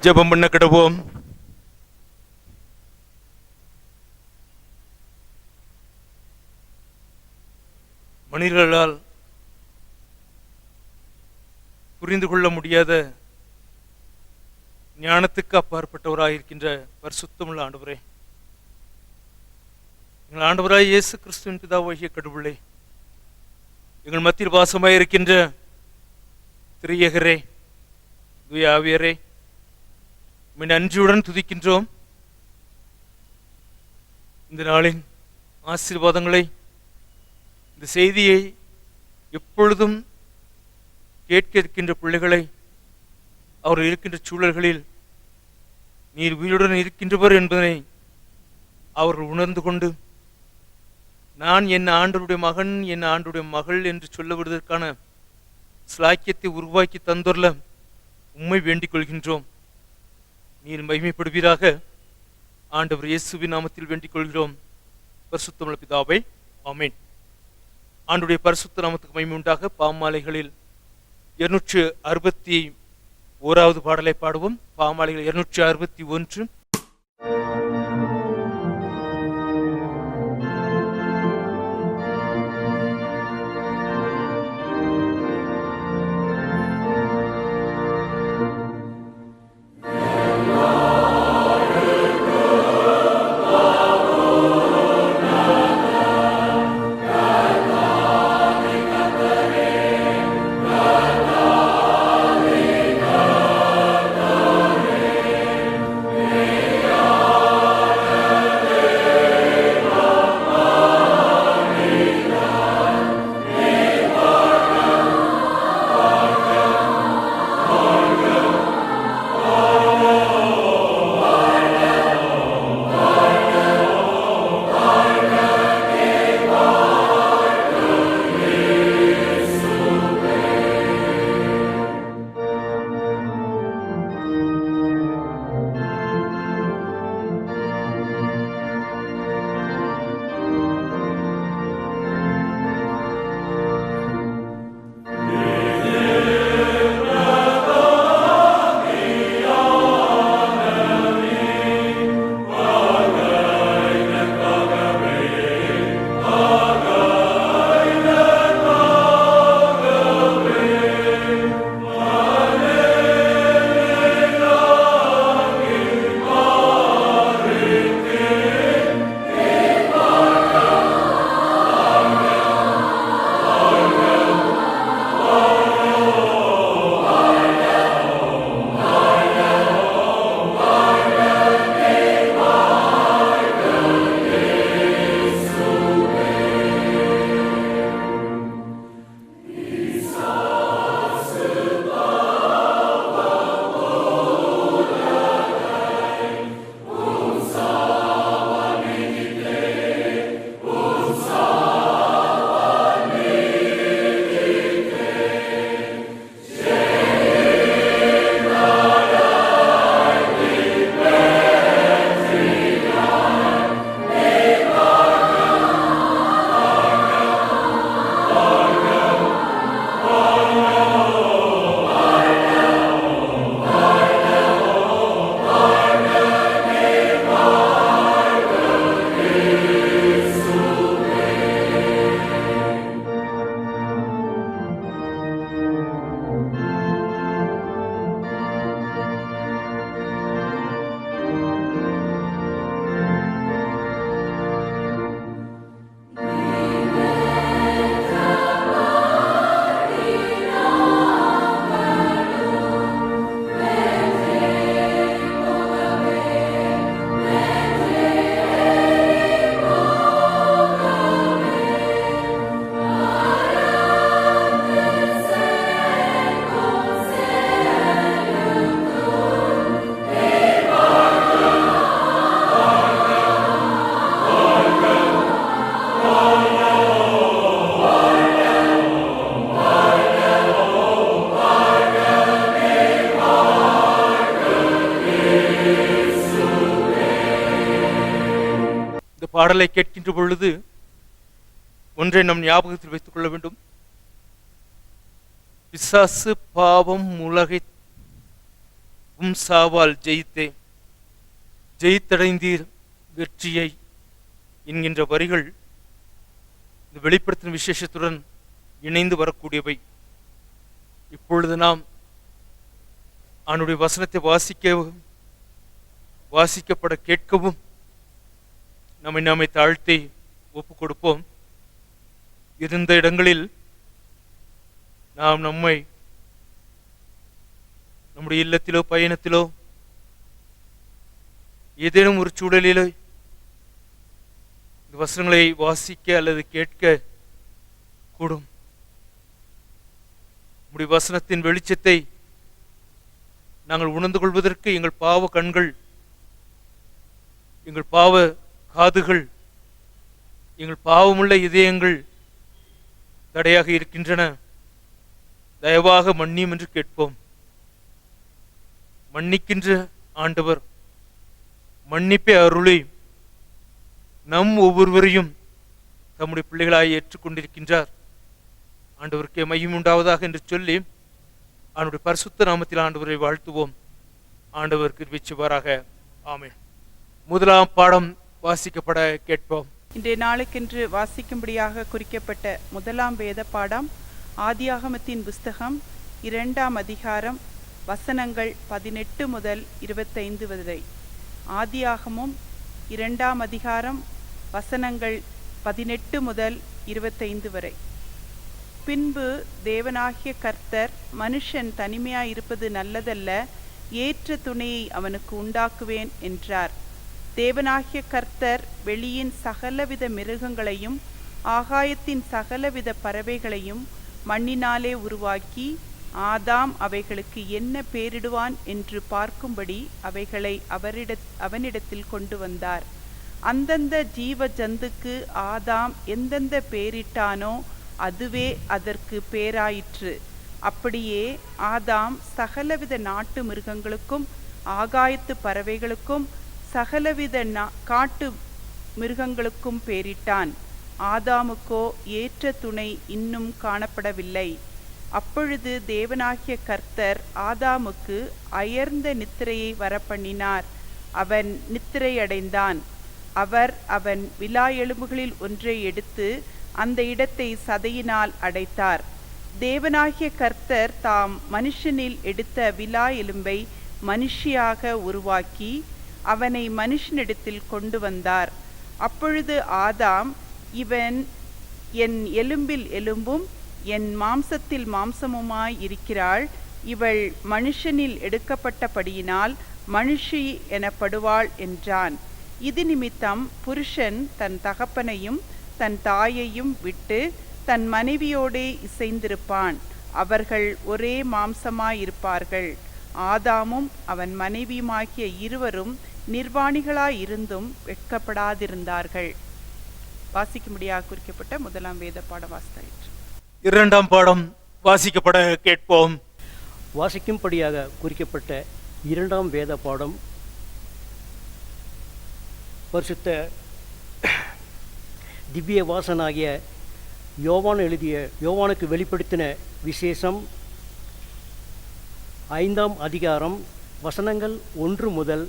ஜெபம் பண்ண கிடவோம். மனிதர்களால் புரிந்து கொள்ள முடியாத ஞானத்துக்கு அப்பாற்பட்டவராயிருக்கின்ற பரிசுத்தமுள்ள ஆண்டவரே, எங்கள் ஆண்டவராய் இயேசு கிறிஸ்துவின் பிதாவாகிய கடவுளே, எங்கள் மத்தியில் வாசமாயிருக்கின்ற திரியகரே, தூய ஆவியரே, நன்றியுடன் துதிக்கின்றோம். இந்த நாளின் ஆசீர்வாதங்களை, இந்த செய்தியை எப்பொழுதும் கேட்க இருக்கின்ற பிள்ளைகளை அவர் இருக்கின்ற சூழல்களில் நீர் உயிருடன் இருக்கின்றவர் என்பதனை அவர்கள் உணர்ந்து கொண்டு, நான் என் ஆண்டவருடைய மகன், என் ஆண்டவருடைய மகள் என்று சொல்ல விடுவதற்கான ஸ்லாக்கியத்தை உருவாக்கி தந்துள்ள உம்மை வேண்டிக் கொள்கின்றோம். நீர் மகிமைப்படுவீராக. ஆண்டவர் இயேசுவின் நாமத்தில் வேண்டிக் கொள்கிறோம், பரிசுத்தமுள்ள பிதாவே, ஆமென். ஆண்டவருடைய பரிசுத்த நாமத்துக்கு மகிமை உண்டாக. பாமாலைகளில் 261வது பாடலை பாடுவோம். பாமாலைகள் 261. பாடலை கேட்கின்ற பொழுது ஒன்றை நம் ஞாபகத்தில் வைத்துக் கொள்ள வேண்டும். பிசாசு பாவம் உலகை சாவால் ஜெயித்தடைந்தீர் வெற்றியை என்கின்ற வரிகள் இந்த வெளிப்படுத்தின விசேஷத்துடன் இணைந்து வரக்கூடியவை. இப்பொழுது நாம் அவனுடைய வசனத்தை வாசிக்கப்பட கேட்கவும் நம்மை தாழ்த்தி ஒப்பு கொடுப்போம். இருந்த இடங்களில் நாம் நம்முடைய இல்லத்திலோ பயணத்திலோ ஏதேனும் ஒரு சூழலிலோ இந்த வசனங்களை வாசிக்க அல்லது கேட்க கூடும். நம்முடைய வசனத்தின் வெளிச்சத்தை நாங்கள் உணர்ந்து கொள்வதற்கு எங்கள் பாவ கண்கள், எங்கள் பாவ காதுகள், எங்கள் பாவமுள்ள இதயங்கள் தடையாக இருக்கின்றன. தயவாக மன்னியும் என்று கேட்போம். மன்னிக்கின்ற ஆண்டவர் மன்னிப்பை அருளி நம் ஒவ்வொருவரையும் தம்முடைய பிள்ளைகளாய் ஏற்றுக்கொண்டிருக்கின்றார். ஆண்டவருக்கே மகிமை உண்டாவதாக என்று சொல்லி அவனுடைய பரிசுத்த நாமத்தில் ஆண்டவரை வாழ்த்துவோம். ஆண்டவர் கிருபை செய்வாராக. ஆமென். முதலாம் பாடம் வாசிக்கப்பட கேட்போம். இன்றைய நாளுக்கென்று வாசிக்கும்படியாக குறிக்கப்பட்ட முதலாம் வேத பாடம் ஆதியாகமத்தின் புஸ்தகம் 2ஆம் அதிகாரம் வசனங்கள் 18 முதல் 25 வரை. ஆதியாகமும் 2ஆம் அதிகாரம் வசனங்கள் 18 முதல் 25 வரை. பின்பு தேவனாகிய கர்த்தர், மனுஷன் தனிமையாயிருப்பது நல்லதல்ல, ஏற்ற துணையை அவனுக்கு உண்டாக்குவேன் என்றார். தேவனாகிய கர்த்தர் வெளியின் சகலவித மிருகங்களையும் ஆகாயத்தின் சகலவித பறவைகளையும் மண்ணினாலே உருவாக்கி, ஆதாம் அவைகளுக்கு என்ன பேரிடுவான் என்று பார்க்கும்படி அவைகளை அவனிடத்தில் கொண்டு வந்தார். அந்தந்த ஜீவ ஜந்துக்கு ஆதாம் எந்தெந்த பேரிட்டானோ அதுவே அதற்கு பேராயிற்று. அப்படியே ஆதாம் சகலவித நாட்டு மிருகங்களுக்கும் ஆகாயத்து பறவைகளுக்கும் சகலவித காட்டு மிருகங்களுக்கும் பேரிட்டான். ஆதாமுக்கோ ஏற்ற துணை இன்னும் காணப்படவில்லை. அப்பொழுது தேவனாகிய கர்த்தர் ஆதாமுக்கு அயர்ந்த நித்திரையை வரப்பண்ணினார். அவன் நித்திரையடைந்தான். அவன் விலா எலும்புகளில் ஒன்றை எடுத்து அந்த இடத்தை சதையினால் அடைத்தார். தேவனாகிய கர்த்தர் தாம் மனுஷனில் எடுத்த விலா எலும்பை மனுஷியாக உருவாக்கி அவனை மனுஷனிடத்தில் கொண்டு வந்தார். அப்பொழுது ஆதாம், இவன் என் எலும்பில் எலும்பும் என் மாம்சத்தில் மாம்சமுமாய் இருக்கிறாள். இவள் மனுஷனில் எடுக்கப்பட்டபடியினால் மனுஷி எனப்படுவாள் என்றான். இது நிமித்தம் புருஷன் தன் தகப்பனையும் தன் தாயையும் விட்டு தன் மனைவியோடே இசைந்திருப்பான். அவர்கள் ஒரே மாம்சமாயிருப்பார்கள். ஆதாமும் அவன் மனைவியுமாகிய இருவரும் நிர்வாணிகளாயிருந்தும் வெட்கப்படாதிருந்தார்கள். வாசிக்கும்படியாக குறிக்கப்பட்ட முதலாம் வேத பாடம் வாசித்தாயிற்று. இரண்டாம் பாடம் வாசிக்கப்பட கேட்போம். வாசிக்கும்படியாக குறிக்கப்பட்ட இரண்டாம் வேத பாடம் பரிசுத்த திவ்ய வாசனாகிய யோவான் எழுதிய யோவானுக்கு வெளிப்படுத்தின விசேஷம் 5ஆம் அதிகாரம் வசனங்கள் 1 முதல்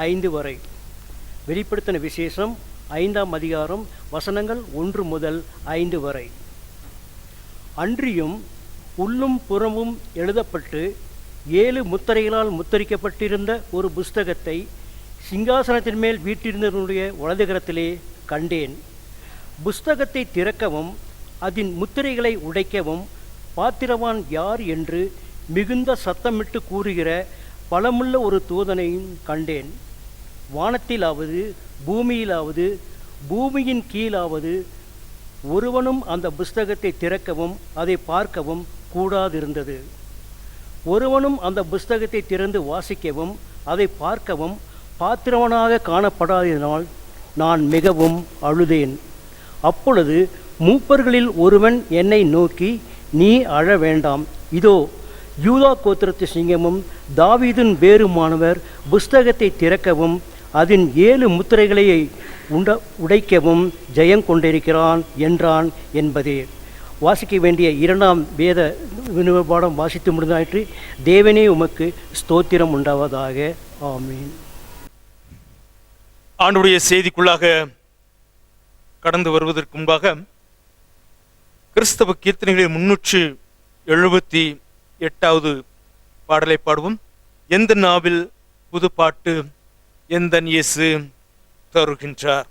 5 வரை. வெளிப்படுத்தின விசேஷம் 5ஆம் அதிகாரம் வசனங்கள் 1 முதல் 5 வரை. அன்றியும் உள்ளும் புறமும் எழுதப்பட்டு 7 முத்திரைகளால் முத்தரிக்கப்பட்டிருந்த ஒரு புஸ்தகத்தை சிங்காசனத்தின் மேல் வீற்றிருந்தவனுடைய வலதுகரத்திலே கண்டேன். புஸ்தகத்தை திறக்கவும் அதன் முத்திரைகளை உடைக்கவும் பாத்திரவான் யார் என்று மிகுந்த சத்தமிட்டு கூறுகிற பலமுள்ள ஒரு தூதனையும் கண்டேன். வானத்திலாவது பூமியிலாவது பூமியின் கீழாவது ஒருவனும் அந்த புஸ்தகத்தை திறக்கவும் அதை பார்க்கவும் கூடாதிருந்தது. ஒருவனும் அந்த புஸ்தகத்தை திறந்து வாசிக்கவும் அதை பார்க்கவும் பாத்திரவனாக காணப்படாததினால் நான் மிகவும் அழுதேன். அப்பொழுது மூப்பர்களில் ஒருவன் என்னை நோக்கி, நீ அழ வேண்டாம், இதோ யூதா கோத்திரத்து சிங்கமும் தாவீதின் வேருமானவர் புஸ்தகத்தை திறக்கவும் அதன் 7 முத்திரைகளை உடைக்கவும் ஜெயம் கொண்டிருக்கிறான் என்றான் என்பதே. வாசிக்க வேண்டிய இரண்டாம் வேத விண்ணப்ப பாடம் வாசித்து முடிந்தாயிற்று. தேவனே உமக்கு ஸ்தோத்திரம் உண்டாவதாக. ஆமீன். ஆண்டுடைய செய்திக்குள்ளாக கடந்து வருவதற்கு முன்பாக கிறிஸ்தவ கீர்த்தனைகளில் 378வது பாடலை பாடுவோம். எந்த நாவில் புது பாட்டு எந்தன் இயேசு தருகின்றார்.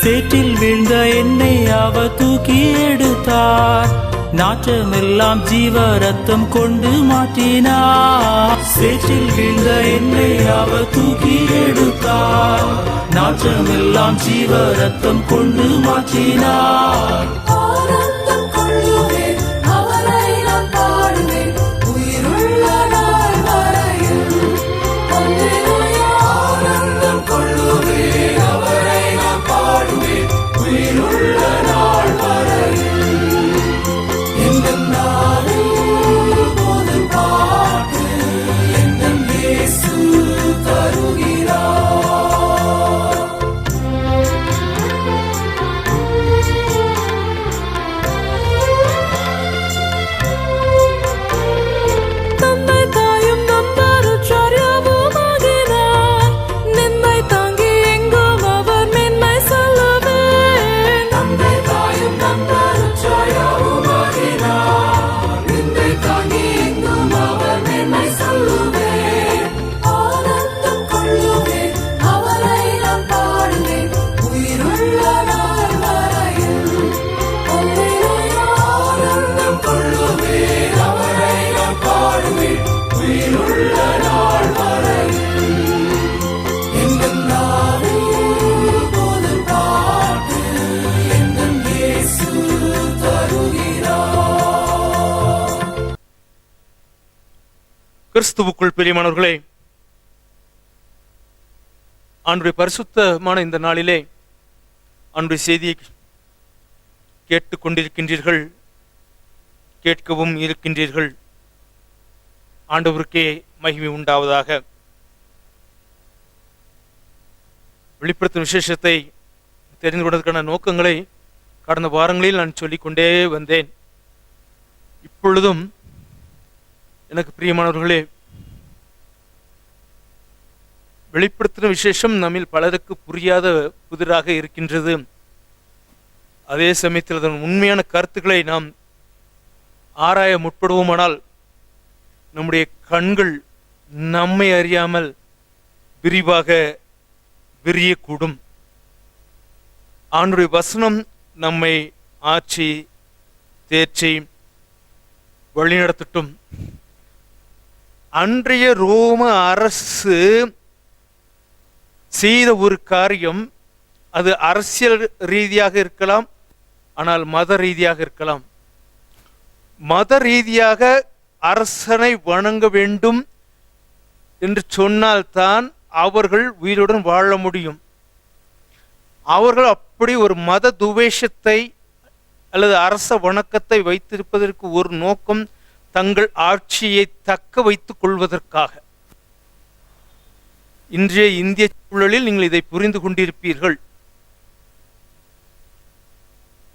சேற்றில் வீழ்ந்த என்னை அவர் தூக்கி எடுத்தார். நாற்றமெல்லாம் ஜீவ ரத்தம் கொண்டு மாற்றினார். சேற்றில் வீழ்ந்த என்னை அவர் தூக்கி எடுத்தார். நாற்றமெல்லாம் ஜீவ ரத்தம் கொண்டு மாற்றினார். கிறிஸ்துவுக்குள் பிரியமானவர்களே, ஆண்டுடைய பரிசுத்தமான இந்த நாளிலே ஆண்டுடைய செய்தியை கேட்டுக்கொண்டிருக்கின்றீர்கள், கேட்கவும் இருக்கின்றீர்கள். ஆண்டவருக்கே மகிமை உண்டாவதாக. வெளிப்படுத்தும் விசேஷத்தை தெரிந்து கொண்டதற்கான நோக்கங்களை கடந்த வாரங்களில் நான் சொல்லிக்கொண்டே வந்தேன். இப்பொழுதும் எனக்கு பிரியமானவர்களே, வெளிப்படுத்தின விசேஷம் நம்மில் பலருக்கு புரியாத புதிராக இருக்கின்றது. அதே சமயத்தில் அதன் உண்மையான கருத்துக்களை நாம் ஆராய முற்படுவோமானால் நம்முடைய கண்கள் நம்மை அறியாமல் விரிவாக விரியக்கூடும். ஆண்டவருடைய வசனம் நம்மை ஆட்சி தேர்ச்சி வழிநடத்தட்டும். அன்றைய ரோம அரசு செய்த ஒரு காரியம், அது அரசியல் ரீதியாக இருக்கலாம், ஆனால் மத ரீதியாக இருக்கலாம். மத ரீதியாக அரசனை வணங்க வேண்டும் என்று சொன்னால்தான் அவர்கள் உயிருடன் வாழ முடியும். அவர்கள் அப்படி ஒரு மத துவேஷத்தை அல்லது அரச வணக்கத்தை வைத்திருப்பதற்கு ஒரு நோக்கம், தங்கள் ஆட்சியை தக்க வைத்துக் கொள்வதற்காக. இன்றைய இந்திய சூழலில் நீங்கள் இதை புரிந்து கொண்டிருப்பீர்கள்.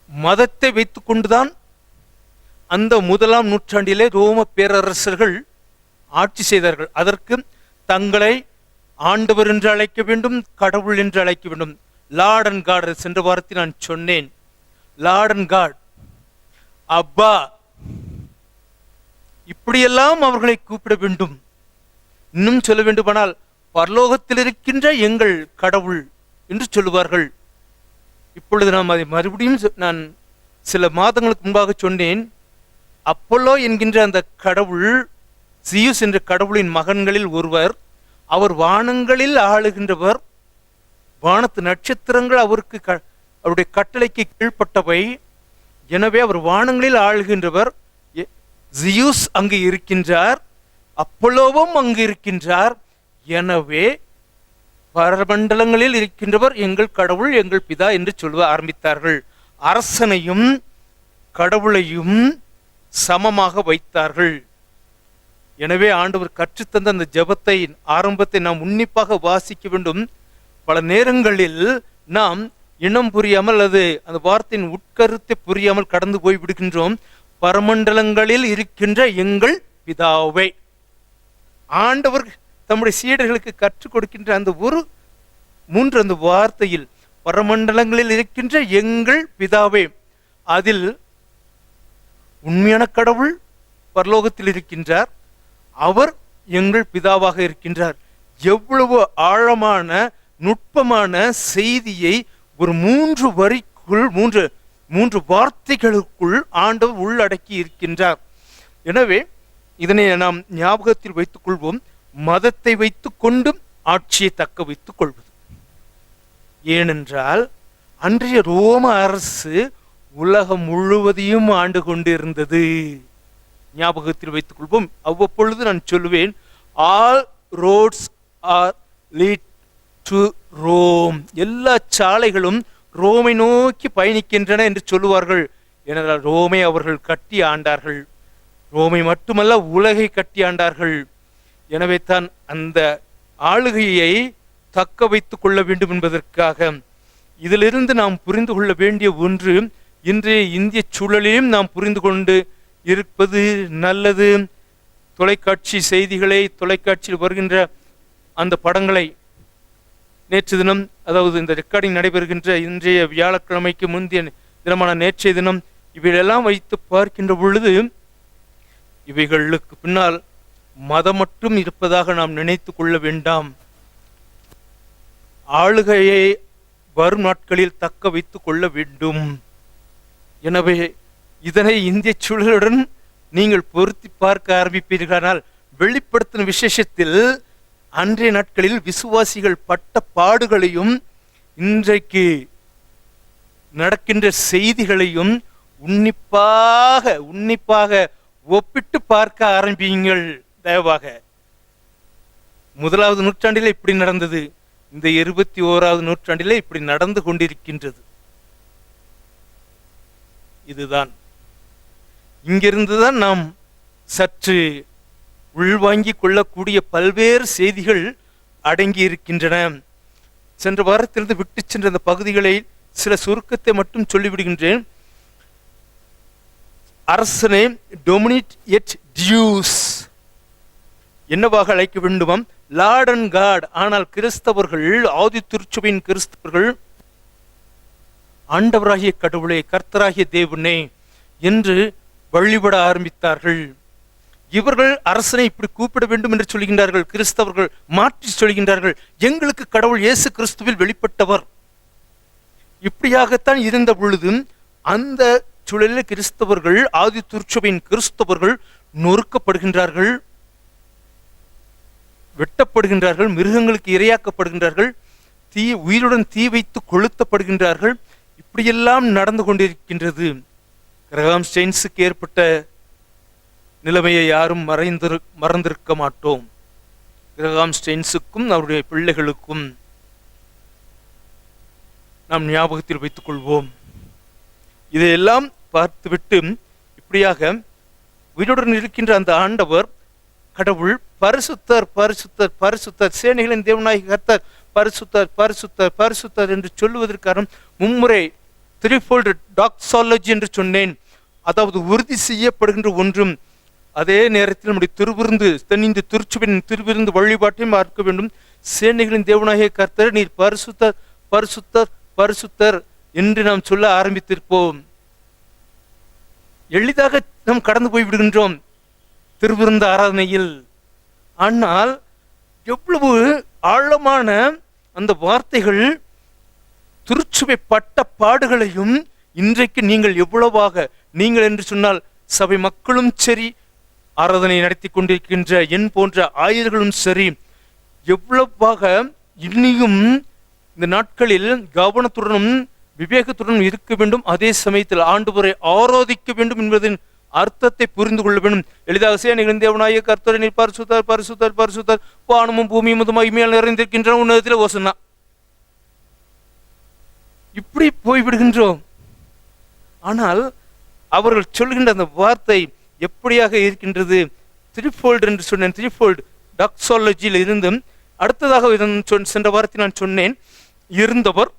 மதத்தை வைத்துக் கொண்டுதான் அந்த 1ஆம் நூற்றாண்டிலே ரோம பேரரசர்கள் ஆட்சி செய்தார்கள். அதற்கு தங்களை ஆண்டவர் என்று அழைக்க வேண்டும், கடவுள் என்று அழைக்க வேண்டும். லார்ட் அண்ட் காட், சென்ற வாரத்தில் நான் சொன்னேன். லார்ட் அண்ட் காட், அப்பா, இப்படியெல்லாம் அவர்களை கூப்பிட வேண்டும். இன்னும் சொல்ல வேண்டுமானால் பரலோகத்தில் இருக்கின்ற எங்கள் கடவுள் என்று சொல்லுவார்கள். இப்பொழுது நாம் அதை மறுபடியும் நான் சில மாதங்களுக்கு முன்பாக சொன்னேன். அப்போலோ என்கின்ற அந்த கடவுள் ஜியூஸ் என்ற கடவுளின் மகன்களில் ஒருவர். அவர் வானங்களில் ஆளுகின்றவர். வானத்து நட்சத்திரங்கள் அவருடைய கட்டளைக்கு கீழ்ப்பட்டவை. எனவே அவர் வானங்களில் ஆளுகின்றவர். ஜியூஸ் அங்கு இருக்கின்றார், அப்போலோவும் அங்கு இருக்கின்றார். எனவே பரமண்டலங்களில் இருக்கின்றவர் எங்கள் கடவுள், எங்கள் பிதா என்று சொல்ல ஆரம்பித்தார்கள். அரசனையும் கடவுளையும் சமமாக வைத்தார்கள். எனவே ஆண்டவர் கற்றுத்தந்த அந்த ஜெபத்தை ஆரம்பத்தை நாம் உன்னிப்பாக வாசிக்க வேண்டும். பல நேரங்களில் நாம் இனம் புரியாமல் அல்லது அந்த வார்த்தையின் உட்கருத்தை புரியாமல் கடந்து போய் விடுகின்றோம். பரமண்டலங்களில் இருக்கின்ற எங்கள் பிதாவே. ஆண்டவர் தம்முடைய சீடர்களுக்கு கற்றுக் கொடுக்கின்ற அந்த அந்த வார்த்தையில் பரமண்டலங்களில் இருக்கின்ற எங்கள் பிதாவே, அதில் உண்மையான கடவுள் பரலோகத்தில் இருக்கின்றார், அவர் எங்கள் பிதாவாக இருக்கின்றார். எவ்வளவு ஆழமான நுட்பமான செய்தியை ஒரு 3 வரிக்குள், மூன்று வார்த்தைகளுக்குள் ஆண்டவர் உள்ளடக்கி இருக்கின்றார். எனவே இதனை நாம் ஞாபகத்தில் வைத்துக் கொள்வோம். மதத்தை வைத்துக் கொண்டும் ஆட்சியை தக்க வைத்துக் கொள்வது. ஏனென்றால் அன்றைய ரோம அரசு உலகம் முழுவதையும் ஆண்டு கொண்டிருந்தது. ஞாபகத்தில் வைத்துக் கொள்வோம். அவ்வப்பொழுது நான் சொல்லுவேன், all roads are lead to Rome. எல்லா சாலைகளும் ரோமை நோக்கி பயணிக்கின்றன என்று சொல்லுவார்கள். ஏனென்றால் ரோமை அவர்கள் கட்டி ஆண்டார்கள். ரோமை மட்டுமல்ல, உலகை கட்டி ஆண்டார்கள். எனவே தான் அந்த ஆளுகையை தக்க வைத்துக் கொள்ள வேண்டும் என்பதற்காக. இதிலிருந்து நாம் புரிந்து கொள்ள வேண்டிய ஒன்று, இன்றைய இந்திய சூழலையும் நாம் புரிந்து கொண்டு இருப்பது நல்லது. தொலைக்காட்சி செய்திகளை, தொலைக்காட்சியில் வருகின்ற அந்த படங்களை, நேற்று தினம், அதாவது இந்த ரெக்கார்டிங் நடைபெறுகின்ற இன்றைய வியாழக்கிழமைக்கு முந்தைய தினமான நேற்றைய தினம், இவைகளெல்லாம் வைத்து பார்க்கின்ற பொழுது இவைகளுக்கு பின்னால் மதம் மட்டும் இருப்பதாக நாம் நினைத்து கொள்ள வேண்டாம். ஆளுகையை வரும் நாட்களில் தக்க வைத்துக் கொள்ள வேண்டும். எனவே இதனை இந்திய சூழலுடன் நீங்கள் பொருத்தி பார்க்க ஆரம்பிப்பீர்களானால், வெளிப்படுத்தின விசேஷத்தில் அன்றைய நாட்களில் விசுவாசிகள் பட்ட பாடுகளையும் இன்றைக்கு நடக்கின்ற செய்திகளையும் உன்னிப்பாக ஒப்பிட்டு பார்க்க ஆரம்பியுங்கள். தயவாக 1வது நூற்றாண்டிலே இப்படி நடந்தது, இந்த 21வது நூற்றாண்டிலே இப்படி நடந்து கொண்டிருக்கின்றது. இதுதான், இங்கிருந்துதான் நாம் சற்று உள்வாங்கிக் கொள்ளக்கூடிய பல்வேறு செய்திகள் அடங்கி இருக்கின்றன. சென்ற வாரத்திலிருந்து விட்டு சென்ற அந்த பகுதிகளை சில சுருக்கத்தை மட்டும் சொல்லிவிடுகின்றேன். அரசனே டொமினிட் எட் டியூஸ் என்னவாக அழைக்க வேண்டுமாம்? Lord and God. ஆனால் கிறிஸ்தவர்கள், ஆதி திருச்சபையின் கிறிஸ்தவர்கள், ஆண்டவராகிய கடவுளே, கர்த்தராகிய தேவனே என்று வழிபட ஆரம்பித்தார்கள். இவர்கள் அரசனை இப்படி கூப்பிட வேண்டும் என்று சொல்கின்றார்கள். கிறிஸ்தவர்கள் மாற்றி சொல்கின்றார்கள், எங்களுக்கு கடவுள் இயேசு கிறிஸ்துவில் வெளிப்பட்டவர். இப்படியாகத்தான் இருந்த பொழுதும் அந்த சூழலில் கிறிஸ்தவர்கள், ஆதி திருச்சபையின் கிறிஸ்தவர்கள் நொறுக்கப்படுகின்றார்கள், வெட்டப்படுகின்றார்கள், மிருகங்களுக்கு இரையாக்கப்படுகின்றார்கள், உயிருடன் தீ வைத்து கொளுத்தப்படுகின்றார்கள். இப்படியெல்லாம் நடந்து கொண்டிருக்கின்றது. கிரகாம் ஸ்டெயின்ஸுக்கு ஏற்பட்ட நிலைமையை யாரும் மறந்திருக்க மாட்டோம். கிரகாம் ஸ்டெயின்ஸுக்கும் அவருடைய பிள்ளைகளுக்கும் நாம் ஞாபகத்தில் வைத்துக் கொள்வோம். இதையெல்லாம் பார்த்துவிட்டு இப்படியாக உயிருடன் இருக்கின்ற அந்த ஆண்டவர் கடவுள் பரிசுத்தர் பரிசுத்தர் பரிசுத்தர், சேனைகளின் தேவனாகிய கர்த்தர் பரிசுத்தர் பரிசுத்தர் பரிசுத்தர் என்று சொல்லுவதற்கான மும்முறை த்ரீஃபோல்டு டாக்ஸாலஜி என்று சொன்னேன். அதாவது உறுதி செய்யப்படுகின்ற ஒன்றும், அதே நேரத்தில் நம்முடைய திருவிருந்து தென்னிந்து திருச்சுவின் திருவிருந்து வழிபாட்டையும் பார்க்க வேண்டும். சேனைகளின் தேவனாகிய கர்த்தர் நீர் பரிசுத்தர் பரிசுத்தர் பரிசுத்தர் என்று நாம் சொல்ல ஆரம்பித்திருப்போம். எளிதாக நாம் கடந்து போய் விடுகின்றோம் திருவிருந்த ஆராதனையில். ஆனால் எவ்வளவு ஆழமான அந்த வார்த்தைகள் திருச்சுவை பட்ட பாடுகளையும் இன்றைக்கு நீங்கள் எவ்வளவாக, நீங்கள் என்று சொன்னால் சபை மக்களும் சரி, ஆராதனை நடத்தி கொண்டிருக்கின்ற என் போன்ற ஆயர்களும் சரி, எவ்வளவாக இன்னியும் இந்த நாட்களில் கவனத்துடனும் விவேகத்துடனும் இருக்க வேண்டும். அதே சமயத்தில் ஆண்டவரை ஆராதிக்க வேண்டும் என்பதன் அர்த்தத்தை புரிந்து கொள்ள வேண்டும். எளிதாக சேனைகளின் தேவனாகிய கர்த்தரை நீர் பரிசுத்தர் பரிசுத்தர் பரிசுத்தர், வானமும் பூமியும் மகிமையால் நிறைந்திருக்கின்ற உன்னதத்தில் ஓசன்னா, இப்படி போய்விடுகின்றோம். ஆனால் அவர்கள் சொல்கின்ற அந்த வார்த்தை எப்படியாக இருக்கின்றது? த்ரீஃபோல்டு என்று சொன்னேன். த்ரீஃபோல்டு டாக்ஸாலஜியில் இருந்தும் அடுத்ததாக சென்ற வாரத்தில் நான் சொன்னேன், இருந்தவர்,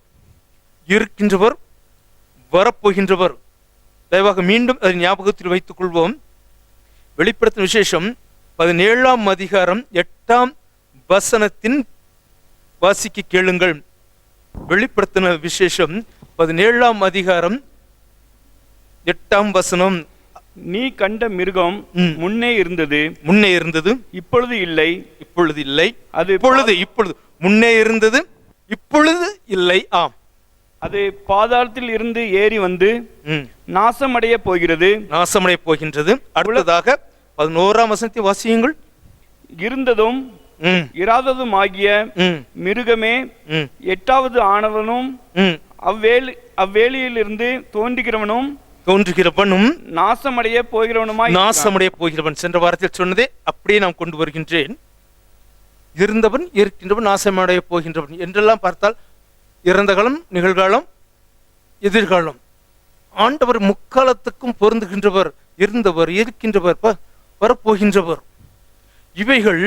இருக்கின்றவர், வரப்போகின்றவர். தயவாக மீண்டும் அதை ஞாபகத்தில் வைத்துக் கொள்வோம். வெளிப்படுத்தும் விசேஷம் 17ஆம் அதிகாரம் 8ஆம் வசனத்தின் வாசிக்க கேளுங்கள். வெளிப்படுத்தின விசேஷம் 17ஆம் அதிகாரம் 8ஆம் வசனம். நீ கண்ட மிருகம் முன்னே இருந்தது, இப்பொழுது இல்லை, இப்பொழுது இல்லை. அது இப்பொழுது முன்னே இருந்தது, இப்பொழுது இல்லை. ஆம், அது பாதாளத்தில் இருந்து ஏறி வந்து நாசமடைய போகின்றது. அடுத்ததாக 11ஆம் வசனத்தை வாசியுங்கள். இருந்ததும் இராததும் ஆகிய மிருகமே 8வது ஆனவனும் அவ்வேலியிலிருந்து தோன்றுகிறவனும் நாசமடைய போகிறவன். சென்ற வாரத்தில் சொன்னதே அப்படியே நான் கொண்டு வருகின்றேன். இருந்தவன், இருக்கின்றவன், நாசமடைய போகின்றவன் என்றெல்லாம் பார்த்தால் இறந்த காலம், நிகழ்காலம், எதிர்காலம். ஆண்டவர் முக்காலத்துக்கும் பொருந்துகின்றவர், இருந்தவர், இருக்கின்றவர், வரப்போகின்றவர். இவைகள்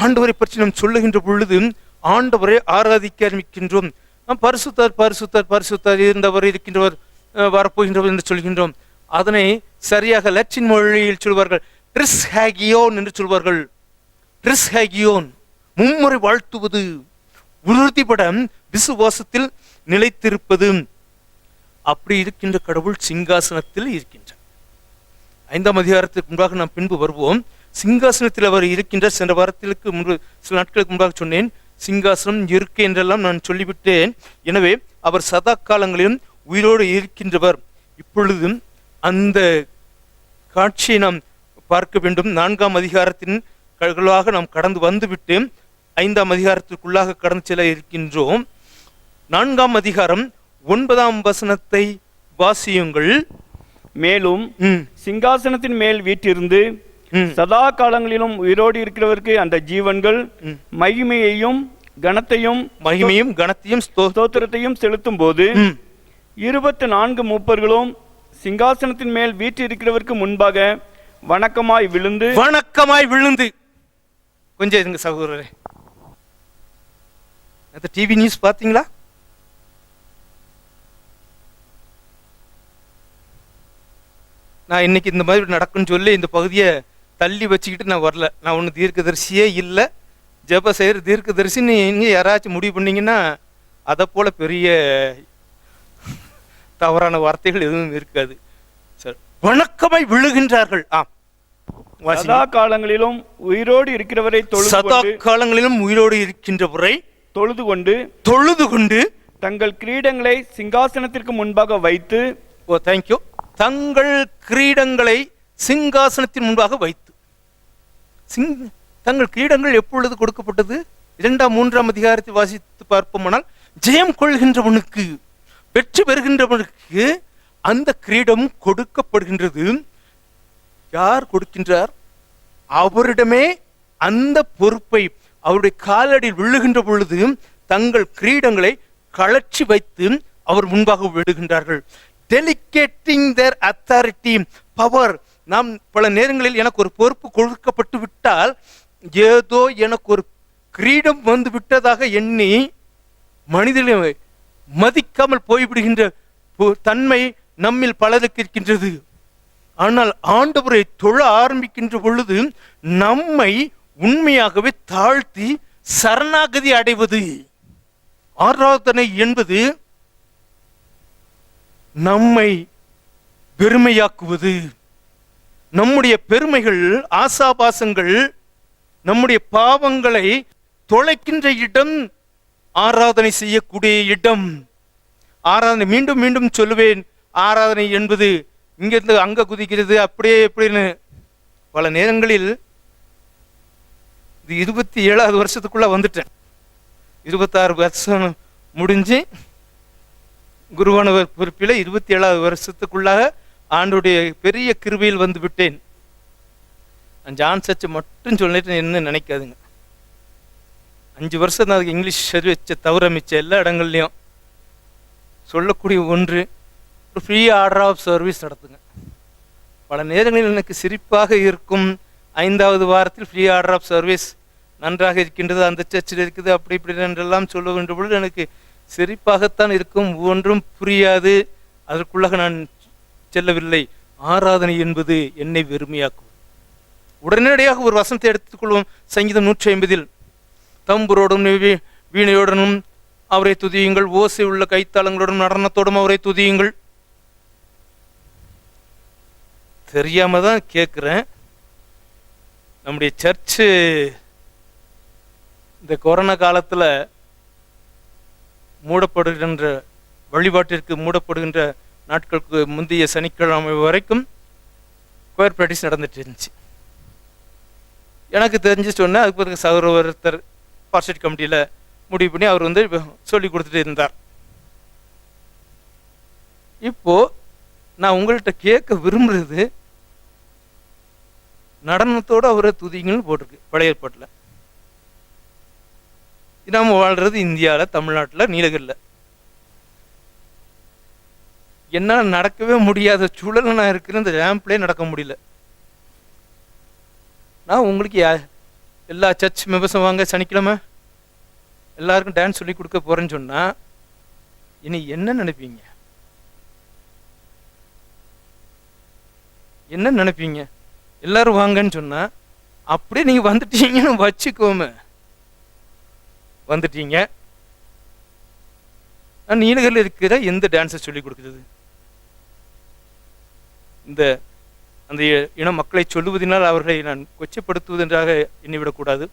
ஆண்டவரை பற்றி நாம் சொல்லுகின்ற பொழுது ஆண்டவரை ஆராதிக்க ஆரம்பிக்கின்றோம். நாம் பரிசுத்தர் பரிசுத்தர் பரிசுத்தர், இருந்தவர், இருக்கின்றவர், வரப்போகின்றவர் என்று சொல்கின்றோம். அதனை சரியாக லத்தீன் மொழியில் சொல்வார்கள் ட்ரிஸ் ஹேகியோன் என்று சொல்வார்கள். ட்ரிஸ் ஹேகியோன் மும்முறை வாழ்த்துவது, உறுதிபட விசுவாசத்தில் நிலைத்திருப்பது. அப்படி இருக்கின்ற கடவுள் சிங்காசனத்தில் இருக்கின்றார். 5ஆம் அதிகாரத்துக்கு முன்பாக நாம் பின்பு வருவோம். சிங்காசனத்தில் அவர் இருக்கின்ற சென்ற வாரத்திற்கு முன்பு, சில நாட்களுக்கு முன்பாக சொன்னேன், சிங்காசனம் இருக்கை என்றெல்லாம் நான் சொல்லிவிட்டேன். எனவே அவர் சதா காலங்களிலும் உயிரோடு இருக்கின்றவர். இப்பொழுதும் அந்த காட்சியை நாம் பார்க்க வேண்டும். 4ஆம் அதிகாரத்தின் கழலாக நாம் கடந்து வந்துவிட்டு 5ஆம் அதிகாரத்திற்குள்ளாக கடந்து செல்ல இருக்கின்றோம். 4ஆம் அதிகாரம் 9ஆம் வசனத்தை வாசியுங்கள். மேலும் சிங்காசனத்தின் மேல் வீற்றிருந்து சதா காலங்களிலும் உயிரோடு இருக்கிறவருக்கு அந்த ஜீவன்கள் மகிமையையும் கனத்தையும் ஸ்தோத்திரத்தையும் செலுத்தும் போது 24 மூப்பர்களும் சிங்காசனத்தின் மேல் வீற்றிருக்கிறவருக்கு முன்பாக வணக்கமாய் விழுந்து கொஞ்சம் இருங்க சகோதரரே, அந்த டிவி நியூஸ் பாத்தீங்களா? நான் இன்னைக்கு இந்த மாதிரி நடக்குன்னு சொல்லி இந்த பகுதியை தள்ளி வச்சுக்கிட்டு நான் வரல. நான் ஒன்றும் தீர்க்கதரிசியே இல்லை, ஜெப செய்கிற தீர்க்கதரிசின்னு இங்கே யாராச்சும் முடிவு பண்ணீங்கன்னா அதை போல பெரிய தவறான வார்த்தைகள் எதுவும் இருக்காது. சரி, வணக்கமாய் விழுகின்றார்கள். சதா காலங்களிலும் உயிரோடு இருக்கிறவரை தொழுது கொண்டு தங்கள் கிரீடங்களை சிங்காசனத்திற்கு முன்பாக வைத்து, தங்கள் கிரீடங்களை சிங்காசனத்தின் முன்பாக வைத்து. தங்கள் கிரீடங்கள் எப்பொழுது கொடுக்கப்பட்டது? 2ஆம் 3ஆம் அதிகாரத்தை வாசித்து பார்ப்போமானால், ஜெயம் கொள்கின்றவனுக்கு, வெற்றி பெறுகின்றவனுக்கு அந்த கிரீடம் கொடுக்கப்படுகின்றது. யார் கொடுக்கின்றார்? அவரிடமே அந்த பொறுப்பை அவருடைய காலடியில் விழுகின்ற பொழுது தங்கள் கிரீடங்களை கழற்றி வைத்து அவர் முன்பாக விடுகின்றார்கள். டெலிகேட்டிங் தேர் அத்தாரிட்டி பவர். நாம் பல நேரங்களில் எனக்கு ஒரு பொறுப்பு கொடுக்கப்பட்டு விட்டால் ஏதோ எனக்கு ஒரு கிரீடம் வந்து விட்டதாக எண்ணி மனிதனை மதிக்காமல் போய்விடுகின்ற தன்மை நம்மில் பலருக்கு இருக்கின்றது. ஆனால் ஆண்டவரை தொழ ஆரம்பிக்கின்ற பொழுது நம்மை உண்மையாகவே தாழ்த்தி சரணாகதி அடைவது. ஆராதனை என்பது நம்மை பெருமையாக்குவது. நம்முடைய பெருமைகள், ஆசாபாசங்கள், நம்முடைய பாவங்களை தொலைக்கின்ற இடம் ஆராதனை செய்யக்கூடிய இடம். ஆராதனை, மீண்டும் மீண்டும் சொல்லுவேன், ஆராதனை என்பது இங்கிருந்து அங்க குதிக்கிறது அப்படியே எப்படின்னு. பல நேரங்களில் இது 27வது வருஷத்துக்குள்ள வந்துட்டேன். 26 வருஷம் முடிஞ்சு குருவானவர் பொறுப்பில் 27வது வருஷத்துக்குள்ளாக ஆண்டுடைய பெரிய கிருபையில் வந்து விட்டேன். நான் ஜான் சர்ச்சை மட்டும் சொல்லிட்டு என்ன நினைக்காதுங்க. 5 வருஷம் தான் அதுக்கு இங்கிலீஷ் சர்வீஸை தவிர மிச்ச எல்லா இடங்கள்லையும் சொல்லக்கூடிய ஒன்று, ஒரு ஃப்ரீ ஆர்டர் ஆஃப் சர்வீஸ் நடத்துங்க. பல நேரங்களில் எனக்கு சிரிப்பாக இருக்கும். 5வது வாரத்தில் ஃப்ரீ ஆர்டர் ஆஃப் சர்வீஸ் நன்றாக இருக்கின்றது, அந்த சர்ச்சில் இருக்குது, அப்படி இப்படி என்றெல்லாம் சொல்லுகின்ற பொழுது எனக்கு சிரிப்பாகத்தான் இருக்கும். ஒன்றும் புரியாது. அதற்குள்ளாக நான் செல்லவில்லை. ஆராதனை என்பது என்னை வெறுமையாக்கும். உடனடியாக ஒரு வசனத்தை எடுத்துக்கொள்வோம். சங்கீதம் 150 தம்புரோடும் வீணையோடனும் அவரை துதியுங்கள், ஓசை உள்ள கைத்தாளங்களுடன் நடனத்தோடும் அவரை துதியுங்கள். தெரியாம தான் கேட்குறேன். நம்முடைய சர்ச்சு இந்த கொரோனா காலத்தில் மூடப்படுகின்ற, வழிபாட்டிற்கு மூடப்படுகின்ற நாட்களுக்கு முந்தைய சனிக்கிழமை வரைக்கும் ஸ்கொயர் ப்ராக்டிஸ் நடந்துட்டு இருந்துச்சு. எனக்கு தெரிஞ்சு சொன்னேன். அதுக்கு பிறகு சகோதரர் ஒருத்தர் பார்சட் கமிட்டியில் முடிவு பண்ணி அவர் வந்து சொல்லி கொடுத்துட்டு இருந்தார். இப்போ நான் உங்கள்கிட்ட கேட்க விரும்புறது, நடனத்தோடு அவரை துதிங்கன்னு போட்டிருக்கு பழைய ஏற்பாட்டில். நாம் வாழ்றது இந்தியாவில், தமிழ்நாட்டில், நீலகிரியில். என்னால் நடக்கவே முடியாத சூழல் நான் இருக்கிற இந்த ரேம்ப்லேயே நடக்க முடியல. நான் உங்களுக்கு எல்லா சர்ச் மெம்பர்ஸும் வாங்க சனிக்கிழமை எல்லாருக்கும் டான்ஸ் சொல்லி கொடுக்க போறேன்னு சொன்னா இனி என்ன நினைப்பீங்க? என்ன நினைப்பீங்க? எல்லாரும் வாங்கன்னு சொன்னா அப்படியே நீங்க வந்துட்டீங்கன்னு வச்சுக்கோமே. வந்துட்டீங்க. நான் நீலகிரியில் இருக்கிற எந்த டான்ஸை சொல்லி கொடுக்குறது? இந்த அந்த இன மக்களை சொல்லுவதனால் அவர்களை நான் கொச்சைப்படுத்துவதென்றாக எண்ணிவிடக்கூடாது.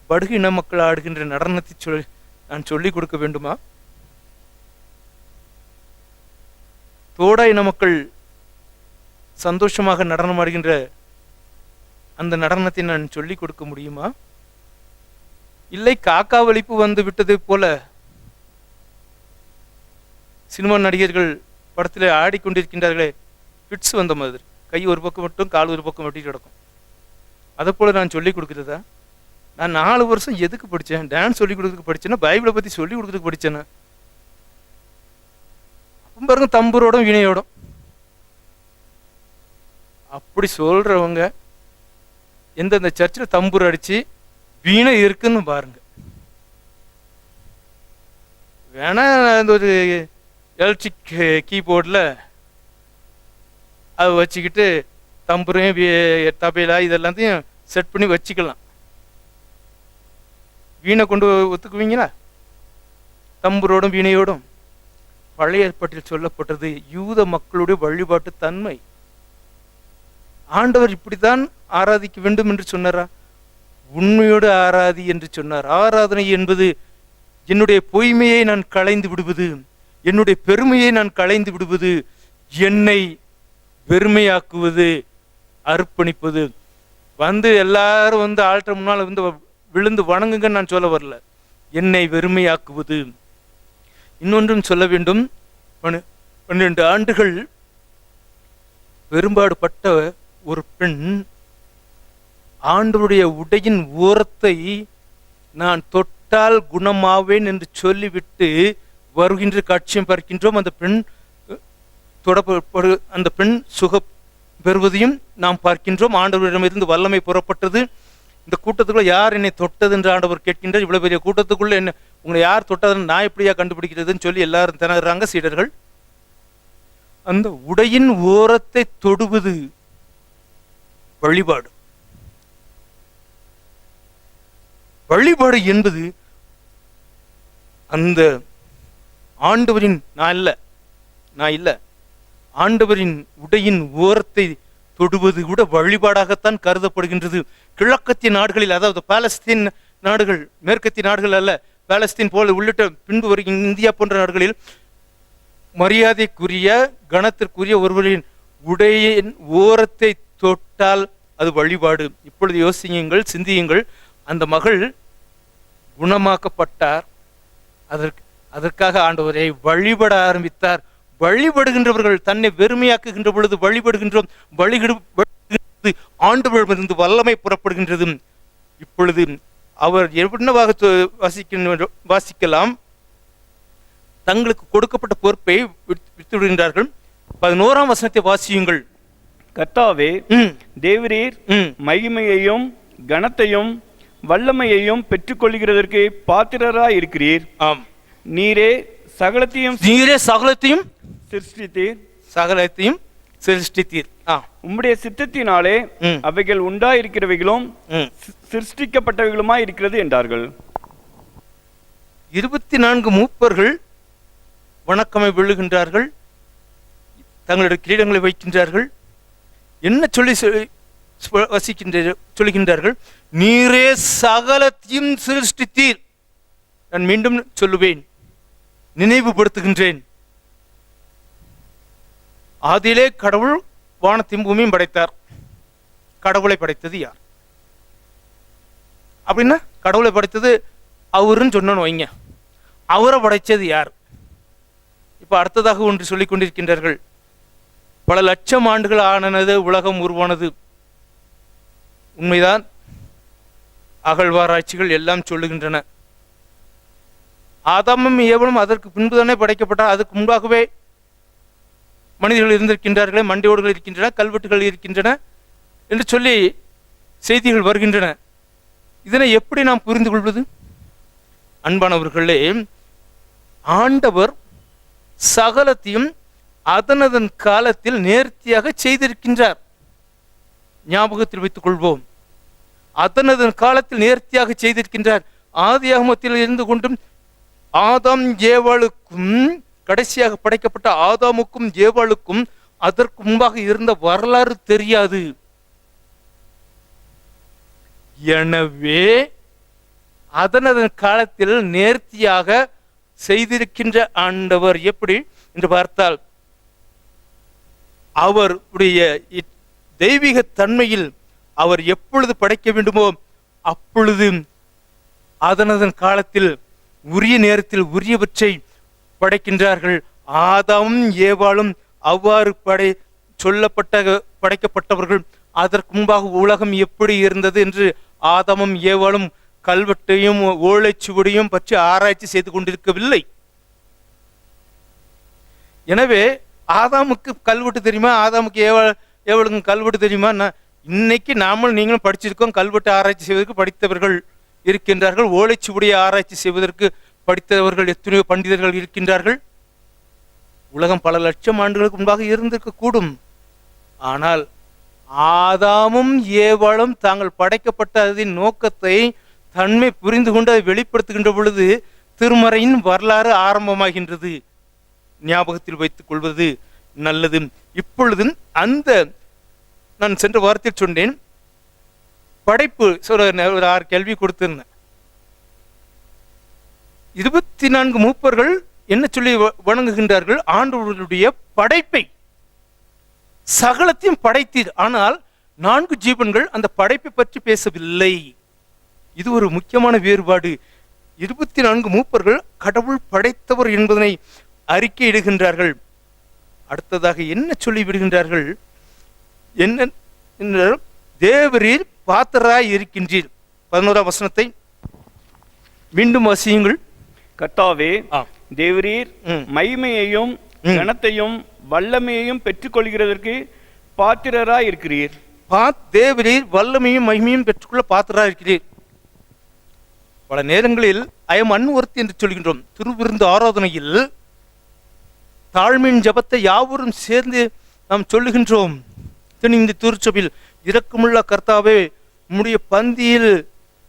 படுகு இன மக்கள் ஆடுகின்ற நடனத்தை நான் சொல்லிக் கொடுக்க வேண்டுமா? தோடா இன மக்கள் சந்தோஷமாக நடனம் ஆடுகின்ற அந்த நடனத்தை நான் சொல்லிக் கொடுக்க முடியுமா? இல்லை காக்கா வலிப்பு வந்து விட்டது போல சினிமா நடிகர்கள் படத்தில் ஆடிக்கொண்டிருக்கின்றார்களே, ஃபிட்ஸ் வந்த மாதிரி, கை ஒரு பக்கம் மட்டும் கால் ஒரு பக்கம் வெட்டிட்டு கிடக்கும். அதை போல நான் சொல்லிக் கொடுக்குறதா? நான் 4 வருஷம் எதுக்கு படித்தேன்? டான்ஸ் சொல்லிக் கொடுக்குறதுக்கு படித்தேன்னா, பைபிளை பற்றி சொல்லிக் கொடுக்குறதுக்கு படித்தேன்னா? அப்போ பாருங்க, தம்புரோடும் வீணையோடும். அப்படி சொல்றவங்க எந்தெந்த சர்ச்சில் தம்பூர் அடிச்சு வீணை இருக்குன்னு பாருங்க. வேணா அந்த ஒரு எலக்ட்ரிக் கீபோர்டில் அதை வச்சுக்கிட்டு தம்புரையும் தபைலா இதெல்லாத்தையும் செட் பண்ணி வச்சுக்கலாம். வீணை கொண்டு ஒத்துக்குவீங்களா? தம்புரோடும் வீணையோடும். பழைய ஏற்பாட்டில் சொல்லப்பட்டது யூத மக்களுடைய வழிபாட்டு தன்மை. ஆண்டவர் இப்படித்தான் ஆராதிக்க வேண்டும் என்று சொன்னாரா? உண்மையோடு ஆராதி என்று சொன்னார். ஆராதனை என்பது என்னுடைய பொய்மையை நான் களைந்து விடுவது, என்னுடைய பெருமையை நான் களைந்து விடுவது, என்னை வெறுமையாக்குவது, அர்ப்பணிப்பது. வந்து எல்லாரும் வந்து ஆல்டர் முன்னால் வந்து விழுந்து வணங்குங்கன்னு நான் சொல்ல வரல. என்னை வெறுமையாக்குவது. இன்னொன்றும் சொல்ல வேண்டும். 12 ஆண்டுகள் பெரும்பாடுபட்ட ஒரு பெண் ஆண்டவருடைய உடையின் ஓரத்தை நான் தொட்டால் குணமாவேன் என்று சொல்லிவிட்டு வருகின்ற காட்சியம் பார்க்கின்றோம். அந்த பெண் அந்த பெண் சுக பெறுவதையும் நாம் பார்க்கின்றோம். ஆண்டவரிடமிருந்து வல்லமை புறப்பட்டது. இந்த கூட்டத்துக்குள்ள யார் என்னை தொட்டது என்று ஆண்டவர் கேட்கின்றார். இவ்வளவு பெரிய கூட்டத்துக்குள்ள என்ன உங்களை யார் தொட்டதுன்னு நான் எப்படியா கண்டுபிடிக்கிறதுன்னு சொல்லி எல்லாரும் திணறாங்க சீடர்கள். அந்த உடையின் ஓரத்தை தொடுவது வழிபாடு. வழிபாடு என்பது அந்த ஆண்டவரின் நான் இல்ல ஆண்டவரின் உடையின் ஓரத்தை தொடுவது கூட வழிபாடாகத்தான் கருதப்படுகின்றது. கிழக்கத்திய நாடுகளில், அதாவது பாலஸ்தீன் நாடுகள், மேற்கத்திய நாடுகள் அல்ல, பாலஸ்தீன் போல உள்ளிட்ட பின்பு வரும் இந்தியா போன்ற நாடுகளில் மரியாதைக்குரிய கணத்திற்குரிய ஒருவரின் உடையின் ஓரத்தை தொட்டால் அது வழிபாடு. இப்பொழுது யோசியுங்கள், சிந்தியுங்கள். அந்த மகள் குணமாக்கப்பட்டார். அதற்காக ஆண்டவரை வழிபட ஆரம்பித்தார். வழிபடுகின்றவர்கள் தன்னை வெறுமையாக்குகின்ற பொழுது வழிபடுகின்றோம். ஆண்டவரிடமிருந்து வல்லமை புறப்படுகின்றது. இப்பொழுது அவர் என்னவாக வாசிக்கலாம், தங்களுக்கு கொடுக்கப்பட்ட பொறுப்பை விட்டு விடுகின்றார்கள். 11ஆம் வசனத்தை வாசியுங்கள். கர்த்தாவே, தேவரீர் மகிமையையும் கனத்தையும் வல்லமையையும் பெற்றுக்கொள்கிறதற்கு பாத்திரராய் இருக்கிறீர். ஆம், நீரே சகலத்தையும் சிருஷ்டித்தீர். உம்முடைய சித்தத்தினாலே அவைகள் உண்டாயிருக்கிறவைகளும் சிருஷ்டிக்கப்பட்டவைகளுமாய் இருக்கிறது என்றார்கள். 24 மூப்பர்கள் வணக்கமை விழுகின்றார்கள். தங்களுடைய கிரீடங்களை வைக்கின்றார்கள். என்ன சொல்லுகின்றார்கள்? நீரே சகலத்தையும் சிருஷ்டித்தீர். நான் மீண்டும் சொல்லுவேன், நினைவுபடுத்துகின்றேன். ஆதியிலே கடவுள் வானத்தையும் பூமியும் படைத்தார். கடவுளை படைத்தது யார் அப்படின்னா, கடவுளை படைத்தது அவருன்னு சொன்னோன்னு வைங்க. அவரை படைத்தது யார்? இப்ப அடுத்ததாக ஒன்று சொல்லிக் கொண்டிருக்கின்றார்கள். பல லட்சம் ஆண்டுகள் ஆனது உலகம் உருவானது. உண்மைதான். அகழ்வாராய்ச்சிகள் எல்லாம் சொல்லுகின்றன. ஆதாமும் ஏவலும் அதற்கு பின்புதானே படைக்கப்பட்டார். அதுக்கு முன்பாகவே மனிதர்கள் இருந்திருக்கின்றார்களே, மண்டையோடுகள் இருக்கின்றன, கல்வெட்டுகள் இருக்கின்றன என்று சொல்லி செய்திகள் வருகின்றன. இதனை எப்படி நாம் புரிந்து கொள்வது? அன்பானவர்களே, ஆண்டவர் சகலத்தையும் அதனதன் காலத்தில் நேர்த்தியாக செய்திருக்கின்றார். ஞாபகத்தில் வைத்துக் கொள்வோம். அதனதன் காலத்தில் நேர்த்தியாக செய்திருக்கின்றார். ஆதியாகமத்தில் இருந்து கொண்டும் ஆதாம் ஏவாளுக்கும், கடைசியாக படைக்கப்பட்ட ஆதாமுக்கும் ஏவாளுக்கும் அதற்கு முன்பாக இருந்த வரலாறு தெரியாது. எனவே அதனதன் காலத்தில் நேர்த்தியாக செய்திருக்கின்ற ஆண்டவர் எப்படி என்று பார்த்தால், அவருடைய தெய்வீக தன்மையில் அவர் எப்பொழுது படைக்க வேண்டுமோ அப்பொழுது அதனதன் காலத்தில் உரிய நேரத்தில் உரியவற்றை படைக்கின்றார்கள். ஆதாமும் ஏவாளும் அவ்வாறு படைக்கப்பட்டவர்கள். அதற்கு முன்பாக உலகம் எப்படி இருந்தது என்று ஆதாமும் ஏவாளும் கல்வெட்டையும் ஓலைச்சுவடியும் பற்றி ஆராய்ச்சி செய்து கொண்டிருக்கவில்லை. எனவே ஆதாமுக்கு கல்வெட்டு தெரியுமா, ஆதாமுக்கு ஏவாளுக்கும் கல்வெட்டு தெரியுமா? இன்னைக்கு நாமளும் நீங்களும் படிச்சிருக்கோம். கல்வெட்டு ஆராய்ச்சி செய்வதற்கு படித்தவர்கள் இருக்கின்றார்கள். ஓலைச்சுவடியை ஆராய்ச்சி செய்வதற்கு படித்தவர்கள் எத்தனையோ பண்டிதர்கள் இருக்கின்றார்கள். உலகம் பல லட்சம் ஆண்டுகளுக்கு முன்பாக இருந்திருக்க கூடும். ஆனால் ஆதாமும் ஏவாளும் தாங்கள் படைக்கப்பட்டதின் நோக்கத்தை தன்மை புரிந்து கொண்டு அதை வெளிப்படுத்துகின்ற பொழுது திருமறையின் வரலாறு ஆரம்பமாகின்றது. ஞாபகத்தில் வைத்துக் கொள்வது நல்லது. இப்பொழுது அந்த நான் சென்ற வாரத்தில் சொன்னேன், படைப்பு ஒரு 6 கேள்வி கொடுத்திருந்தேன். 24 மூப்பர்கள் என்ன சொல்லி வணங்குகின்றார்கள்? ஆண்டவர்களுடைய படைப்பை, சகலத்தையும் படைத்தீர். ஆனால் 4 ஜீவன்கள் அந்த படைப்பை பற்றி பேசவில்லை. இது ஒரு முக்கியமான வேறுபாடு. 24 மூப்பர்கள் கடவுள் படைத்தவர் என்பதனை அறிக்கையிடுகின்றார்கள். அடுத்ததாக என்ன சொல்லி விடுகின்றார்கள்? என்ன தேவரீர் பாத்திரராய் இருக்கின்றீர். 11ஆம் வசனத்தை மீண்டும் வாசியுங்கள். கர்த்தாவே, ஆ. தேவரீர் மகிமையையும் கனத்தையும் வல்லமையையும் பெற்றுக்கொள்கிறதற்கு பாத்திரராய் இருக்கிறீர். தேவரீர் வல்லமையும் மகிமையும் பெற்றுக்கொள்ள பாத்திரராய் இருக்கிறீர். பல நேரங்களில் ஐயம் அன்வர்த்தி என்று சொல்கின்றோம். திருவிருந்து ஆராதனையில் தாழ்மையின் ஜபத்தை யாவரும் சேர்ந்து நாம் சொல்லுகின்றோம். இந்த திருச்சபையில் இரக்கமுள்ள கர்த்தாவே, உம்முடைய பந்தியில்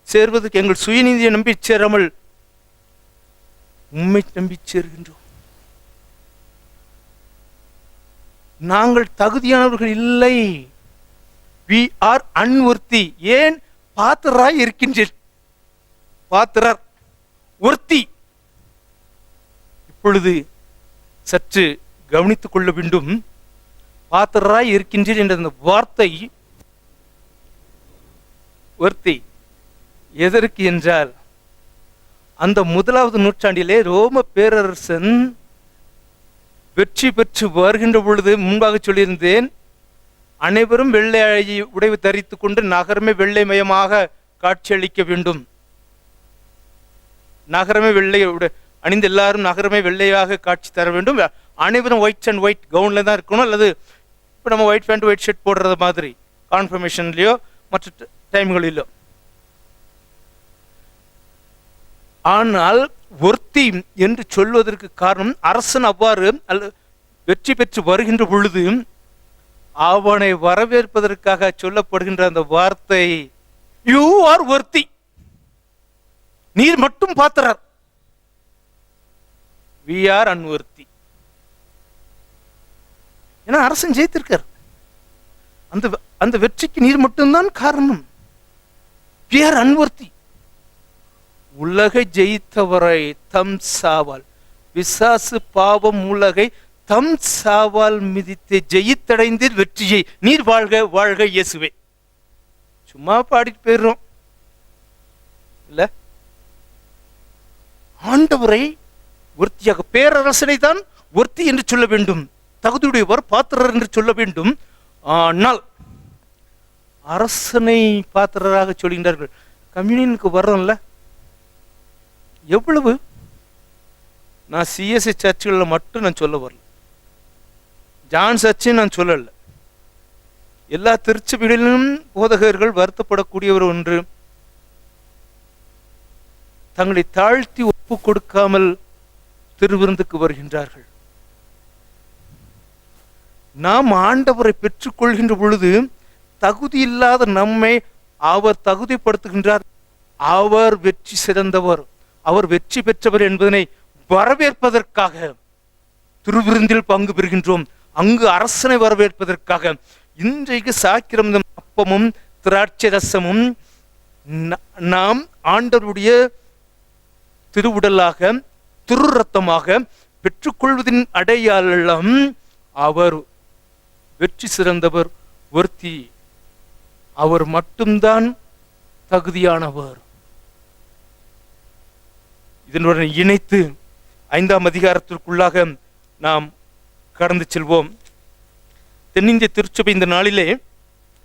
சேர்வதற்கு எங்கள் சுயநீதியை நம்பி சேராமல் உம்மை நம்பி சேர்கின்றோம். நாங்கள் தகுதியானவர்கள் இல்லை. we are unworthy. ஏன்? பாத்திரராய் இருக்கின்றீர். பாத்திரர் ஒர்த்தி. இப்பொழுது சற்று கவனித்துக் கொள்ள வேண்டும். பாத்திரராய் இருக்கின்றீர் என்ற அந்த வார்த்தை ஒர்த்தி எதற்கு என்றால், அந்த 1வது நூற்றாண்டிலே ரோம பேரரசன் வெற்றி பெற்று வருகின்ற பொழுது முன்பாக சொல்லியிருந்தேன், அனைவரும் வெள்ளை உடைவு தரித்து கொண்டு நகரமே வெள்ளைமயமாக காட்சியளிக்க வேண்டும். நகரமே வெள்ளை அணிந்து எல்லாரும் நகரமே வெள்ளையாக காட்சி தர வேண்டும். அனைவரும் ஒயிட் அண்ட் ஒயிட் கவுன்ல தான் இருக்கணும். அல்லது இப்போ நம்ம ஒயிட் பேண்ட் ஒயிட் ஷர்ட் போடுறது மாதிரி கான்ஃபர்மேஷன்லையோ மற்ற டைம்களிலோ. ஆனால் ஒர்த்தி என்று சொல்வதற்கு காரணம், அரசன் அவ்வாறு வெற்றி பெற்று வருகின்ற பொழுது அவனை வரவேற்பதற்காக சொல்லப்படுகின்ற அந்த வார்த்தை, யூ ஆர் ஒர்த்தி, நீர் மட்டும் பாத்திரர், we are unworthy. ஏன்னா அரசன் ஜெயித்திருக்கார். அந்த வெற்றிக்கு நீர் மட்டும்தான் காரணம். we are unworthy. உலகை ஜெயித்தவரை தம் சாவால், பிசாசு பாவம் உலகை தம் சாவால் மிதித்து ஜெயித்தடைந்தீர் வெற்றியை, நீர் வாழ்க வாழ்க இயேசுவே. சும்மா பாடிட்டு போயிடுறோம் இல்ல. ஆண்டவரை ஒர்த்தியாக, பேரரசனை தான் ஒர்த்தி என்று சொல்ல வேண்டும், தகுதியுடையவர் பாத்திரர் என்று சொல்ல வேண்டும். ஆனால் அரசனை பாத்திரராக சொல்கின்றார்கள். கம்யூனியனுக்கு வர்றோம்ல, எவ்வளவு, நான் சிஎஸ்ஐ சர்ச்சுகளில் மட்டும் நான் சொல்ல வரல, ஜான் சர்ச்சையும் நான் சொல்லல, எல்லா திருச்சபைகளிலும் போதகர்கள் வருத்தப்படக்கூடியவர் ஒன்று, தங்களை தாழ்த்தி ஒப்பு கொடுக்காமல் திருவிருந்துக்கு வருகின்றார்கள். நாம் ஆண்டவரை பெற்றுக்கொள்கின்ற பொழுது தகுதி இல்லாத நம்மை அவர் தகுதிப்படுத்துகின்றார். அவர் வெற்றி சிறந்தவர், அவர் வெற்றி பெற்றவர் என்பதனை வரவேற்பதற்காக திருவிருந்தில் பங்கு பெறுகின்றோம். அங்கு அரசனை வரவேற்பதற்காக இன்றைக்கு சாக்கிரம் அப்பமும் திராட்சை ரசமும் நாம் ஆண்டவருடைய திருவுடலாக திரு ரத்தமாக பெற்றுக்கொள்வதின் அடையாளம். அவர் வெற்றி சிறந்தவர், ஒருத்தி, அவர் மட்டும்தான் தகுதியானவர். இதனுடன் இணைத்து 5ஆம் அதிகாரத்திற்குள்ளாக நாம் கடந்து செல்வோம். தென்னிந்திய திருச்சபை இந்த நாளிலே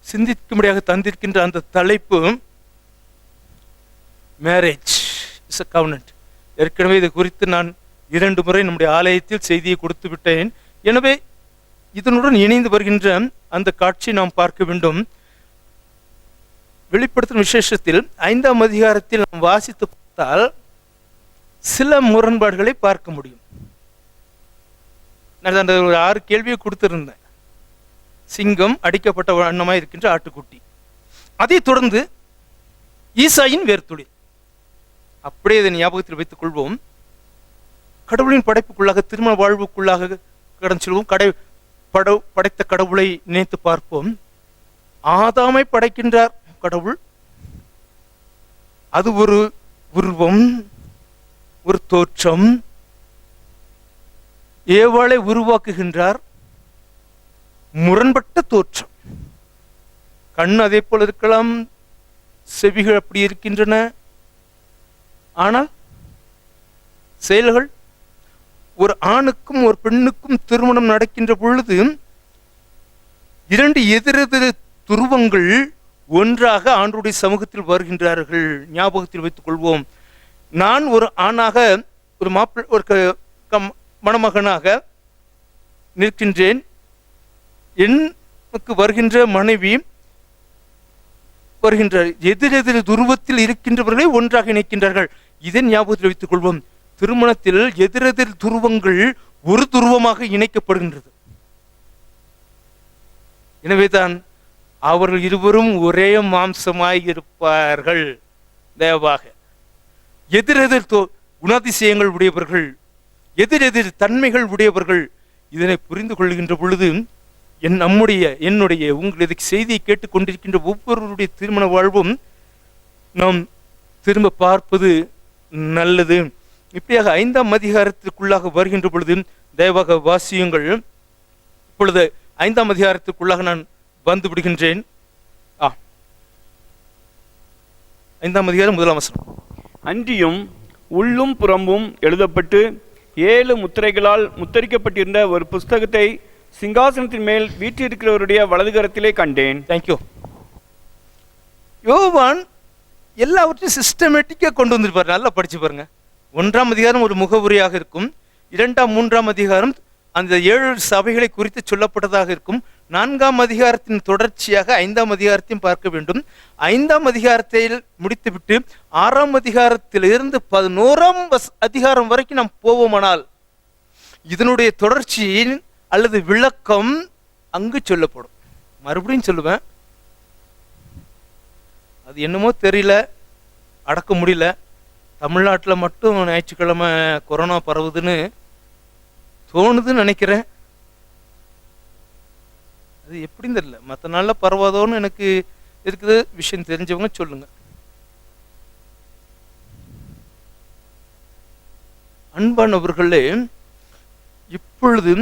சிந்திக்கும்படியாக தந்திருக்கின்ற அந்த தலைப்பு மேரேஜ் இஸ் a covenant. ஏற்கனவே இது குறித்து நான் 2 முறை நம்முடைய ஆலயத்தில் செய்தியை கொடுத்து விட்டேன். எனவே இதனுடன் இணைந்து வருகின்ற அந்த காட்சியை நாம் பார்க்க வேண்டும். வெளிப்படுத்தும் விசேஷத்தில் 5ஆம் அதிகாரத்தில் நாம் வாசித்து பார்த்தால் சில முரண்பாடுகளை பார்க்க முடியும். நான் அந்த ஒரு 6 கேள்வியை கொடுத்திருந்தேன். சிங்கம், அடிக்கப்பட்ட வண்ணமாய் இருக்கின்ற ஆட்டுக்குட்டி, அதை தொடர்ந்து ஈசாயின் வேர்த்துளி. அப்படியே இதை ஞாபகத்தில் வைத்துக் கொள்வோம். கடவுளின் படைப்புக்குள்ளாக, திருமண வாழ்வுக்குள்ளாக கடந்து செல்வோம். படைத்த கடவுளை நினைத்து பார்ப்போம். ஆதாமை படைக்கின்றார் கடவுள். அது ஒரு உருவம், ஒரு தோற்றம். ஏவாளை உருவாக்குகின்றார், முரண்பட்ட தோற்றம். கண் அதே போல இருக்கலாம், செவிகள் அப்படி இருக்கின்றன, ஆனால் செயல்கள். ஒரு ஆணுக்கும் ஒரு பெண்ணுக்கும் திருமணம் நடக்கின்ற பொழுது 2 எதிரெதிர் துருவங்கள் ஒன்றாக ஆண்டவருடைய சமூகத்தில் வருகின்றார்கள். ஞாபகத்தில் வைத்துக் கொள்வோம். நான் ஒரு ஆணாக ஒரு மணமகனாக நிற்கின்றேன். எனக்கு வருகின்ற மனைவி வருகின்றார். எதிரெதிர் துருவத்தில் இருக்கின்றவர்களை ஒன்றாக இணைக்கின்றார்கள். இதை ஞாபகத்தில் வைத்துக் கொள்வோம். திருமணத்தில் எதிரெதிர் துருவங்கள் ஒரு துருவமாக இணைக்கப்படுகின்றது. எனவேதான் அவர்கள் இருவரும் ஒரே மாம்சமாய் இருப்பார்கள். தயவாக எதிரெதிர் குணாதிசயங்கள் உடையவர்கள், எதிரெதிர் தன்மைகள் உடையவர்கள். இதனை புரிந்து கொள்கின்ற பொழுது என்னுடைய உங்களுடைய செய்தியை கேட்டுக்கொண்டிருக்கின்ற ஒவ்வொருவருடைய திருமண வாழ்வும் நாம் திரும்ப பார்ப்பது நல்லது. இப்படியாக 5ஆம் அதிகாரத்திற்குள்ளாக வருகின்ற பொழுது தயவாக வாசியுங்கள். இப்பொழுது 5ஆம் அதிகாரத்திற்குள்ளாக நான் வந்து விடுகின்றேன். 5ஆம் அதிகாரம் 1ஆம் வசனம். அன்றியும் உள்ளும் புறம்பும் எழுதப்பட்டு 7 முத்திரைகளால் முத்தரிக்கப்பட்டிருந்த ஒரு புஸ்தகத்தை சிங்காசனத்தின் மேல் வீற்றிருக்கிறவருடைய வலதுகரத்திலே கண்டேன். தேங்க்யூ. யோவான் எல்லாவற்றையும் சிஸ்டமேட்டிக்காக கொண்டு வந்திருப்பார். நல்லா படிச்சு பாருங்க. 1ஆம் அதிகாரம் ஒரு முகவுரையாக இருக்கும். 2ஆம் 3ஆம் அதிகாரம் அந்த 7 சபைகளை குறித்து சொல்லப்பட்டதாக இருக்கும். 4ஆம் அதிகாரத்தின் தொடர்ச்சியாக 5ஆம் அதிகாரத்தையும் பார்க்க வேண்டும். 5ஆம் அதிகாரத்தை முடித்துவிட்டு 6ஆம் அதிகாரத்திலிருந்து 11ஆம் அதிகாரம் வரைக்கும் நாம் போவோமானால் இதனுடைய தொடர்ச்சி அல்லது விளக்கம் அங்கு சொல்லப்படும். மறுபடியும் சொல்லுவேன், அது என்னமோ தெரியல, அடக்க முடியல. தமிழ்நாட்டில் மட்டும் ஞாயிற்றுக்கிழமை கொரோனா பரவுதுன்னு தோணுதுன்னு நினைக்கிறேன். அது எப்படின்னு தெரியல, மற்ற நாளில் பரவாதோன்னு எனக்கு இருக்குது. விஷயம் தெரிஞ்சவங்க சொல்லுங்க. அன்பானவர்களே, இப்பொழுது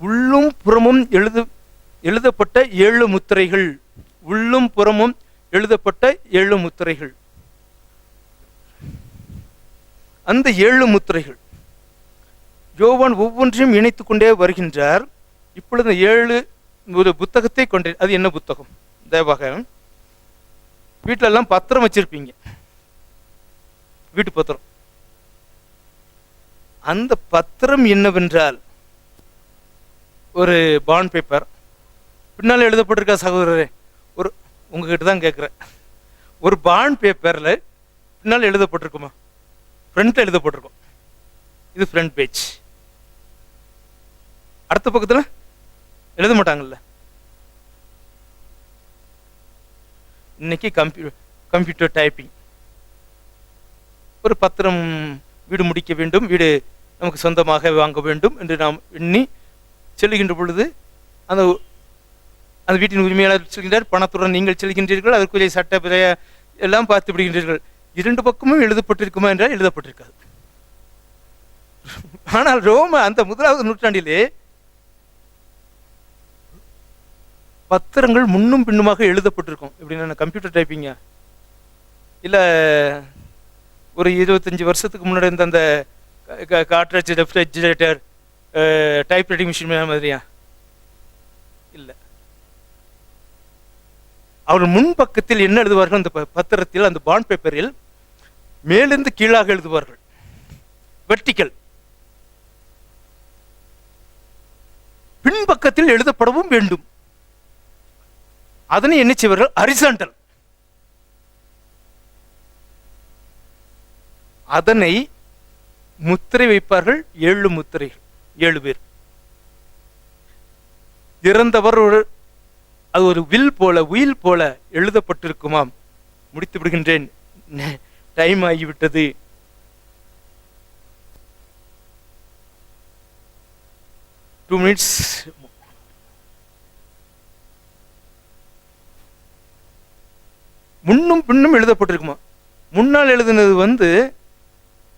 உள்ளும் புறமும் எழுதப்பட்ட 7 முத்திரைகள், உள்ளும் புறமும் எழுதப்பட்ட 7 முத்திரைகள். அந்த 7 முத்திரைகள் யோவான் ஒவ்வொன்றையும் இணைத்துக் கொண்டே வருகின்றார். இப்பொழுது 7 ஒரு புத்தகத்தை கொண்டே, அது என்ன புத்தகம்? தயவாக வீட்டில எல்லாம் பத்திரம் வச்சிருப்பீங்க, வீட்டு பத்திரம். அந்த பத்திரம் என்னவென்றால் ஒரு பாண்ட் பேப்பர். பின்னால் எழுதப்பட்டிருக்கா சகோதரரே? ஒரு உங்ககிட்ட தான் கேட்குறேன். ஒரு பாண்ட் பேப்பரில் பின்னால் எழுதப்பட்டிருக்குமா? ஃப்ரண்ட்ல எழுதப்பட்டிருக்கும். இது ஃப்ரண்ட் பேஜ். அடுத்த பக்கத்தில் எழுத மாட்டாங்கல்ல. இன்னைக்கு கம்ப்யூட்டர் டைப்பிங். ஒரு பத்திரம் வீடு முடிக்க வேண்டும், வீடு நமக்கு சொந்தமாக வாங்க வேண்டும் என்று நாம் எண்ணி செல்கின்ற பொழுது அந்த வீட்டின் உரிமையாளர் செல்கின்றார், பணத்துடன் நீங்கள் செல்கின்றீர்கள், அதற்குரிய சட்ட பிறைய எல்லாம் பார்த்து விடுகின்றீர்கள். 2 பக்கமும் எழுதப்பட்டிருக்குமா என்றால் எழுதப்பட்டிருக்காது. ஆனால் ரோம அந்த 1ஆவது நூற்றாண்டிலே பத்திரங்கள் முன்னும் பின்னுமாக எழுதப்பட்டிருக்கும். எப்படின்னா கம்ப்யூட்டர் டைப்பிங்க இல்லை ஒரு 25 வருஷத்துக்கு முன்னாடி இருந்த அந்த Godrej refrigerator type writing machine மாதிரியா? இல்லை. அவர்கள் முன்பக்கத்தில் என்ன எழுதுவார்கள்? அந்த பத்திரத்தில், அந்த பாண்ட் பேப்பரில் மேலிருந்து கீழாக எழுதுவார்கள், வெர்டிக்கல். பின்பக்கத்தில் எழுதப்படவும் வேண்டும். அதனை என்ன செய்வார்கள்? ஹரிசாண்டல். அதனை முத்திரை வைப்பார்கள். 7 முத்திரைகள், 7 பேர். இறந்தவர் அது ஒரு வில் போல, உயில் போல எழுதப்பட்டிருக்குமாம். முடித்து விடுகின்றேன், டைம் ஆகிவிட்டது. Two minutes. முன்னும் பின்னும் எழுதப்பட்டிருக்குமா? முன்னால் எழுதினது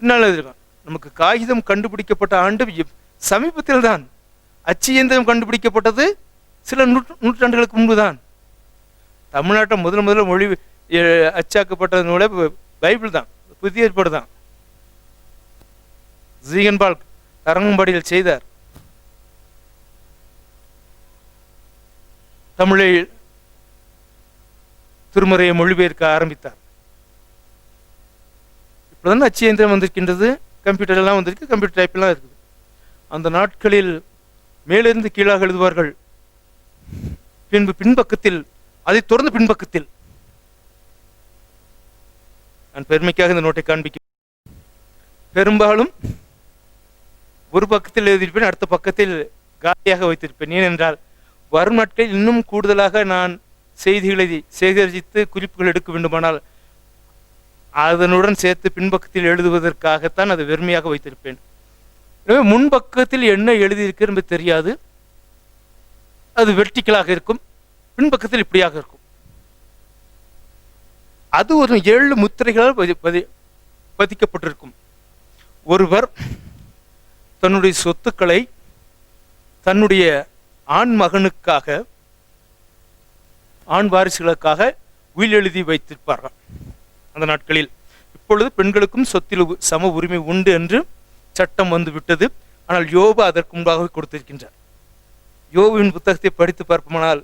பின்னால் எழுதிருக்கான். நமக்கு காகிதம் கண்டுபிடிக்கப்பட்ட ஆண்டு சமீபத்தில் தான். அச்சு இயந்திரம் கண்டுபிடிக்கப்பட்டது சில நூற்றாண்டுகளுக்கு முன்புதான். தமிழ்நாட்டில் முதல்ல மொழி அச்சாக்கப்பட்ட நூலை பைபிள் தான், புதிய ஏற்பாடு தான். ஜீகன்பால் தரங்கம்பாடியில் செய்தார். தமிழை திருமறையை மொழிபெயர்க்க ஆரம்பித்தார். இப்போதான் அச்சு இயந்திரம் வந்திருக்கின்றது, கம்ப்யூட்டர் எல்லாம் வந்திருக்கு, கம்ப்யூட்டர் டைப் எல்லாம் இருக்குது. அந்த நாட்களில் மேலிருந்து கீழாக எழுதுவார்கள். பின்பு பின்பக்கத்தில், அதை தொடர்ந்து பின்பக்கத்தில், நான் பெருமைக்காக இந்த நோட்டை காண்பிக்க, பெரும்பாலும் ஒரு பக்கத்தில் எழுதியிருப்பேன், அடுத்த பக்கத்தில் காலியாக வைத்திருப்பேன். ஏனென்றால் வரும் நாட்களில் இன்னும் கூடுதலாக நான் செய்திகளை சேகரித்து குறிப்புகள் எடுக்க வேண்டுமானால் அதனுடன் சேர்த்து பின்பக்கத்தில் எழுதுவதற்காகத்தான் அதை வெறுமையாக வைத்திருப்பேன். எனவே முன்பக்கத்தில் என்ன எழுதியிருக்கிறது என்பது தெரியாது. அது வெர்டிக்கலாக இருக்கும், பின்பக்கத்தில் இப்படியாக இருக்கும். அது ஒரு 7 முத்திரைகளால் பதிக்கப்பட்டிருக்கும். ஒருவர் தன்னுடைய சொத்துக்களை தன்னுடைய ஆண் மகனுக்காக, ஆண் வாரிசுகளுக்காக உயில் எழுதி வைத்திருப்பார்கள் அந்த நாட்களில். இப்பொழுது பெண்களுக்கும் சொத்தில் சம உரிமை உண்டு என்று சட்டம் வந்து விட்டது. ஆனால் யோபு அதற்கு முன்பாகவே கொடுத்திருக்கின்றார். யோபுவின் புத்தகத்தை படித்து பார்ப்போமானால்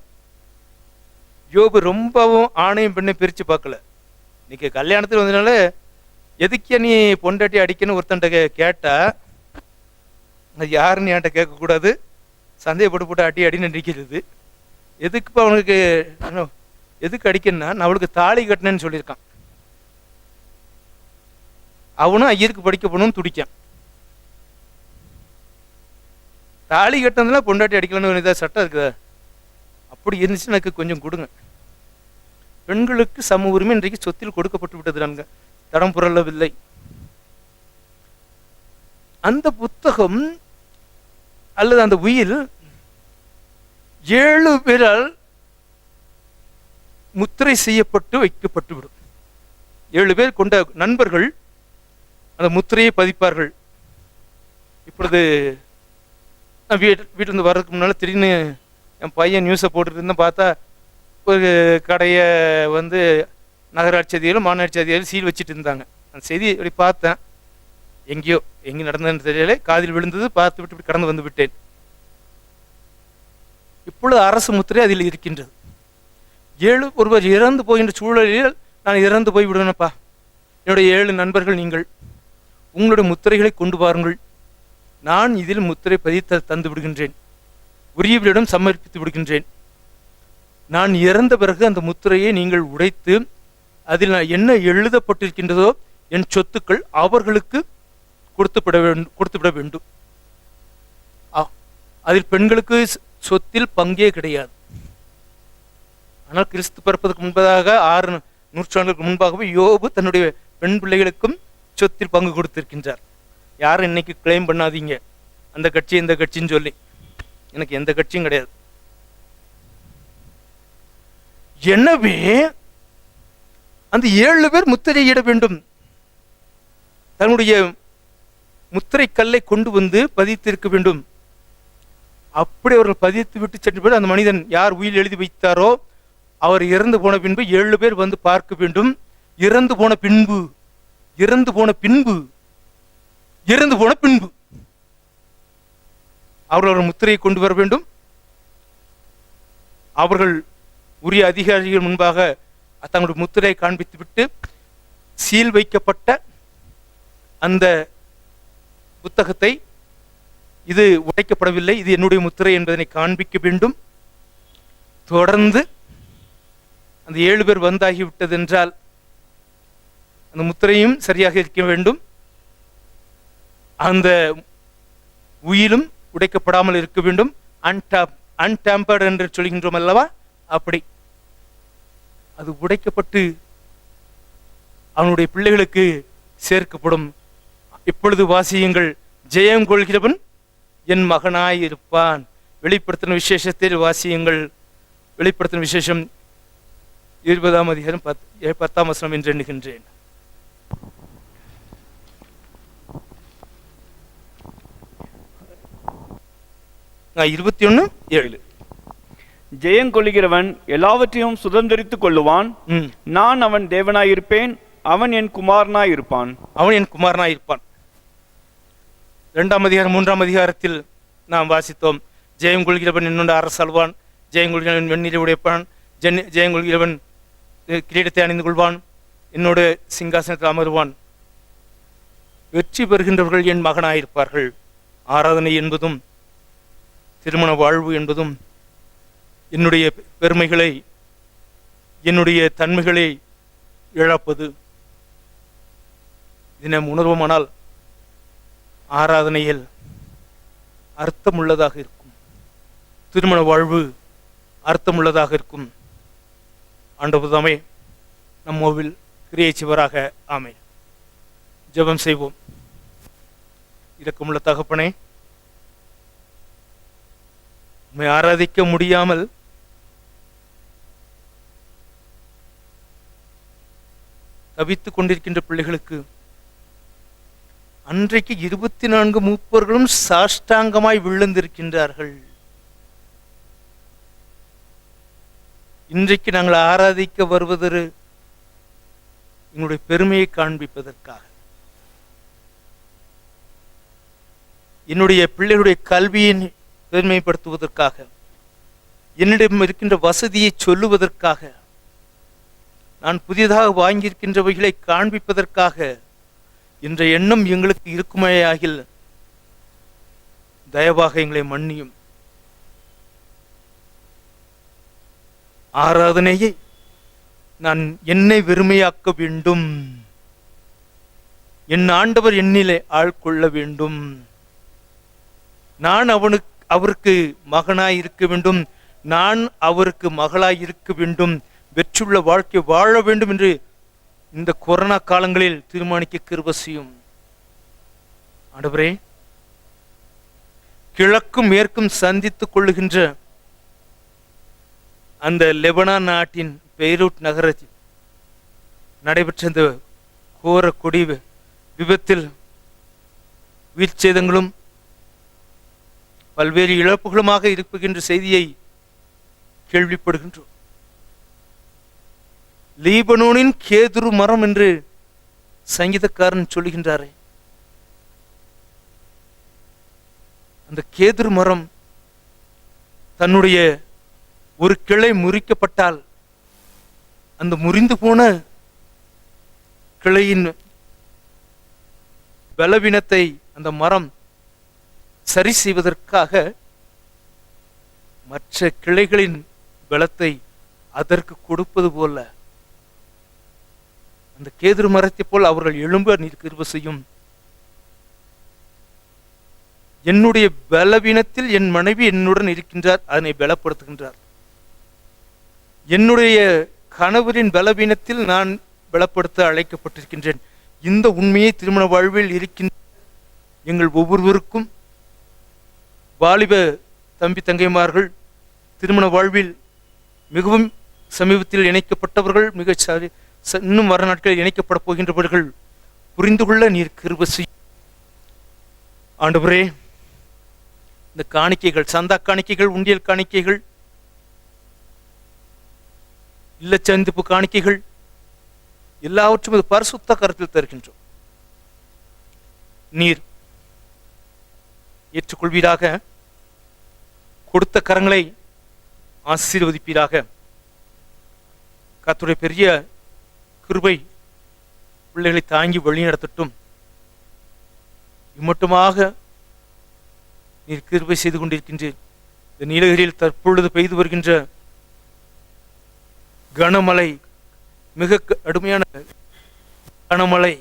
யோபு ரொம்பவும் ஆணையும் பெண்ணை பிரித்து பார்க்கல. இன்னைக்கு கல்யாணத்தில் வந்ததுனால எதுக்கே நீ பொண்டாட்டி அடிக்கன்னு ஒருத்தன்ட்ட கேட்டா அது யாருன்னு என்கிட்ட கேட்கக்கூடாது, சந்தேகப்பட்டு போட்டு அடி அடின்னு அடிக்கிறது. எதுக்குப்பா அவனுக்கு எதுக்கு அடிக்கணும்னா நான் அவளுக்கு தாலி கட்டினேன்னு சொல்லியிருக்கான். அவனும் ஐயருக்கு படிக்க போகணும்னு துடிக்கான். தாலி கட்டினதுல பொண்டாட்டி அடிக்கலன்னு ஏதாவது சட்டம் இருக்குதா? அப்படி இருந்துச்சு எனக்கு கொஞ்சம் கொடுங்க. பெண்களுக்கு சம உரிமை இன்றைக்கு சொத்தில் கொடுக்கப்பட்டு விட்டது, நான்கு தடம் புரளவில்லை. அந்த புத்தகம் அல்லது அந்த உயில் 7 பேரால் முத்திரை செய்யப்பட்டு வைக்கப்பட்டு விடும். 7 பேர் கொண்ட நண்பர்கள் அந்த முத்திரையை பதிப்பார்கள். இப்பொழுது நான் வீட்டிலிருந்து வர்றதுக்கு முன்னால் திடீர்னு என் பையன் நியூஸை போட்டுட்டு இருந்தேன். பார்த்தா ஒரு கடையை வந்து நகராட்சி அதிகாரிகள் மாநகராட்சி அதிகாரிகள் சீல் வச்சுட்டு இருந்தாங்க. அந்த செய்தி இப்படி பார்த்தேன், எங்கேயோ எங்கே நடந்ததுன்னு தெரியல, காதில் விழுந்தது, பார்த்து விட்டு இப்படி கடந்து வந்து விட்டேன். இப்பொழுது அரசு முத்திரை அதில் இருக்கின்றது. 7 ஒருவர் இறந்து போகின்ற சூழலில் நான் இறந்து போய் விடுவேனப்பா, என்னுடைய 7 நண்பர்கள் நீங்கள் உங்களுடைய முத்திரைகளை கொண்டு வாருங்கள், நான் இதில் முத்திரை பதித்து தந்து விடுகின்றேன், உரியவரிடம் சமர்ப்பித்து விடுகின்றேன். நான் இறந்த பிறகு அந்த முத்திரையை நீங்கள் உடைத்து அதில் நான் என்ன எழுதப்பட்டிருக்கின்றதோ என் சொத்துக்கள் அவர்களுக்கு கொடுத்துவிட வேண்டும். அதில் பெண்களுக்கு சொத்தில் பங்கே கிடையாது. ஆனால் கிறிஸ்து பிறப்பதற்கு முன்பதாக 6 நூற்றாண்டுகளுக்கு முன்பாகவே யோபு தன்னுடைய பெண் பிள்ளைகளுக்கும் சொத்தில் பங்கு கொடுத்திருக்கின்றார். யாரும் இன்னைக்கு கிளைம் பண்ணாதீங்க அந்த கட்சி இந்த கட்சின்னு சொல்லி. எனக்கு எந்த கட்சியும் கிடையாது. எனவே அந்த 7 பேர் முத்திரையிட வேண்டும். தன்னுடைய முத்திரை கல்லை கொண்டு வந்து பதித்திருக்க வேண்டும். அப்படி அவர்கள் பதித்து விட்டு சென்ற பிறகு அந்த மனிதன் யார் உயில் எழுதி வைத்தாரோ அவர் இறந்து போன பின்பு 7 பேர் வந்து பார்க்க வேண்டும். இறந்து போன பின்பு அவர்கள் முத்திரையை கொண்டு வர வேண்டும். அவர்கள் உரிய அதிகாரிகள் முன்பாக தங்களுடைய முத்திரையை காண்பித்து விட்டு சீல் வைக்கப்பட்ட அந்த புத்தகத்தை, இது உடைக்கப்படவில்லை, இது என்னுடைய முத்திரை என்பதனை காண்பிக்க வேண்டும். தொடர்ந்து அந்த 7 பேர் வந்தாகிவிட்டது என்றால் அந்த முத்திரையும் சரியாக இருக்க வேண்டும், அந்த உயிலும் உடைக்கப்படாமல் இருக்க வேண்டும். அன்டாம்பர்டு என்று சொல்கின்றோம் அல்லவா, அப்படி அது உடைக்கப்பட்டு அவனுடைய பிள்ளைகளுக்கு சேர்க்கப்படும். இப்பொழுது வாசியுங்கள், ஜெயம் கொள்கிறவன் என் மகனாய் இருப்பான். வெளிப்படுத்தின விசேஷத்தில் வாசியுங்கள். வெளிப்படுத்தின விசேஷம் 20ஆம் அதிகாரம் 10ஆம் வசனம் என்று எண்ணுகின்றேன். நான் 21:7. ஜெயங்கொள்கிறவன் எல்லாவற்றையும் சுதந்திரித்துக் கொள்ளுவான். நான் அவன் தேவனாயிருப்பேன், அவன் என் குமாரனாயிருப்பான். 2ஆம் அதிகாரம் 3ஆம் அதிகாரத்தில் நாம் வாசித்தோம். ஜெயம் கொள்கிறவன் என்னோட அரசாழ்வான், ஜெயங்கொள்கிறவன் வெண்ணிலை உடைப்பான், ஜெயங்கொள்கிறவன் கிரீடத்தை அணிந்து கொள்வான், என்னோட சிங்காசனத்தில் அமருவான். வெற்றி பெறுகின்றவர்கள் என் மகனாயிருப்பார்கள். ஆராதனை என்பதும் திருமண வாழ்வு என்பதும் என்னுடைய பெருமைகளை, என்னுடைய தன்மைகளை இழப்பது. இதை நாம் உணர்வோமானால் ஆராதனையில் அர்த்தமுள்ளதாக இருக்கும், திருமண வாழ்வு அர்த்தமுள்ளதாக இருக்கும். ஆண்டவர்தாமே நம்மோவில் கிரியை செய்வராக. ஆமென். ஜெபம் செய்வோம். இரக்கமுள்ள தகப்பனே, உம்மை ஆராதிக்க முடியாமல் தவித்துக் கொண்டிருக்கின்ற பிள்ளைகளுக்கு அன்றைக்கு 24 மூப்பர்களும் சாஷ்டாங்கமாய் விழுந்திருக்கின்றார்கள். இன்றைக்கு நாங்கள் ஆராதிக்க வருவதற்கு எங்களுடைய பெருமையை காண்பிப்பதற்காக, என்னுடைய பிள்ளைகளுடைய கல்வியை பெருமைப்படுத்துவதற்காக, என்னிடம் இருக்கின்ற வசதியை சொல்லுவதற்காக, நான் புதிதாக வாங்கியிருக்கின்றவைகளை காண்பிப்பதற்காக என்ற எண்ணம் எங்களுக்கு இருக்குமேயாகில் தயவாக எங்களை மன்னியும். ஆராதனையை நான் என்னை வெறுமையாக்க வேண்டும், என் ஆண்டவர் என்னிலே ஆள்கொள்ள வேண்டும், நான் அவருக்கு மகனாய் இருக்க வேண்டும், நான் அவருக்கு மகளாய் இருக்க வேண்டும், வெற்றுள்ள வாழ்க்கை வாழ வேண்டும் என்று இந்த கொரோனா காலங்களில் தீர்மானிக்க கிருபை செய்யும். ஆண்டவரே, கிழக்கும் மேற்கும் சந்தித்துக் கொள்ளுகின்ற அந்த லெபனான் நாட்டின் பெய்ரூட் நகரத்தில் நடைபெற்ற இந்த கோர கொடி விபத்தில் உயிர் சேதங்களும் பல்வேறு இழப்புகளுமாக இருக்கின்ற செய்தியை கேள்விப்படுகின்றோம். லீபனோனின் கேதுரு மரம் என்று சங்கீதக்காரன் சொல்லுகின்றாரே, அந்த கேதுரு மரம் தன்னுடைய ஒரு கிளை முறிக்கப்பட்டால் அந்த முறிந்து போன கிளையின் பலவீனத்தை அந்த மரம் சரி செய்வதற்காக மற்ற கிளைகளின் பலத்தை அதற்கு கொடுப்பது போல அந்த கேதுரு மரத்தை போல் அவர்கள் எழும்ப நீர் கிருபை செய்யும். என்னுடைய பலவீனத்தில் என் மனைவி என்னுடன் இருக்கின்றார், அதனை பலப்படுத்துகின்றார். என்னுடைய கணவரின் பலவீனத்தில் நான் பலப்படுத்த அழைக்கப்பட்டிருக்கின்றேன். இந்த உண்மையை திருமண வாழ்வில் இருக்கின்ற எங்கள் ஒவ்வொருவருக்கும், வாலிப தம்பி தங்கைமார்கள், திருமண வாழ்வில் மிகவும் சமீபத்தில் இணைக்கப்பட்டவர்கள், இன்னும் வர நாட்களில் இணைக்கப்பட போகின்றவர்கள் புரிந்து கொள்ள நீர் கிருபை செய்யும். ஆண்டவரே, இந்த காணிக்கைகள், சந்தா காணிக்கைகள், உண்டியல் காணிக்கைகள், இல்லச்சந்திப்பு காணிக்கைகள் எல்லாவற்றும் இது பரிசுத்த கருத்தில் தருகின்றோம். நீர் ஏற்றுக்கொள்வீராக, கொடுத்த கரங்களை ஆசீர்வதிப்பீராக. கர்த்தருடைய பெரிய கிருபை பிள்ளைகளை தாங்கி வழிநடத்தட்டும். இம்மட்டுமாக நீர் கிருபை செய்து கொண்டிருக்கின்றேன். இந்த நீலகிரியில் தற்பொழுது பெய்து வருகின்ற கனமழை, மிக கடுமையான கனமழை,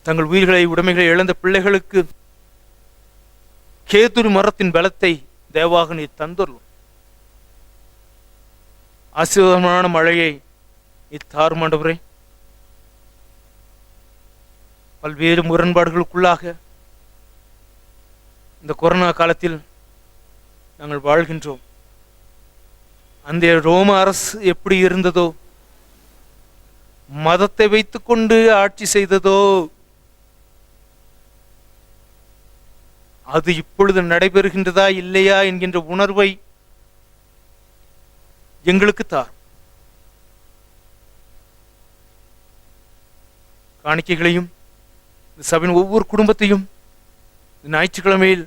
தங்கள் உயிர்களை உடைமைகளை இழந்த பிள்ளைகளுக்கு கேதுரு மரத்தின் பலத்தை தேவாக நீர் தந்துள்ளோம். ஆசீர்வாதமான மழையை நீர் தாரும் ஆண்டவரே. பல்வேறு முரண்பாடுகளுக்குள்ளாக இந்த கொரோனா காலத்தில் நாங்கள் வாழ்கின்றோம். அந்த ரோம அரசு எப்படி இருந்ததோ, மதத்தை வைத்துக்கொண்டு ஆட்சி செய்ததோ, அது இப்பொழுது நடைபெறுகின்றதா இல்லையா என்கின்ற உணர்வை எங்களுக்கு தார். காணிக்கைகளையும் சபையின் ஒவ்வொரு குடும்பத்தையும் ஞாயிற்றுக்கிழமையில்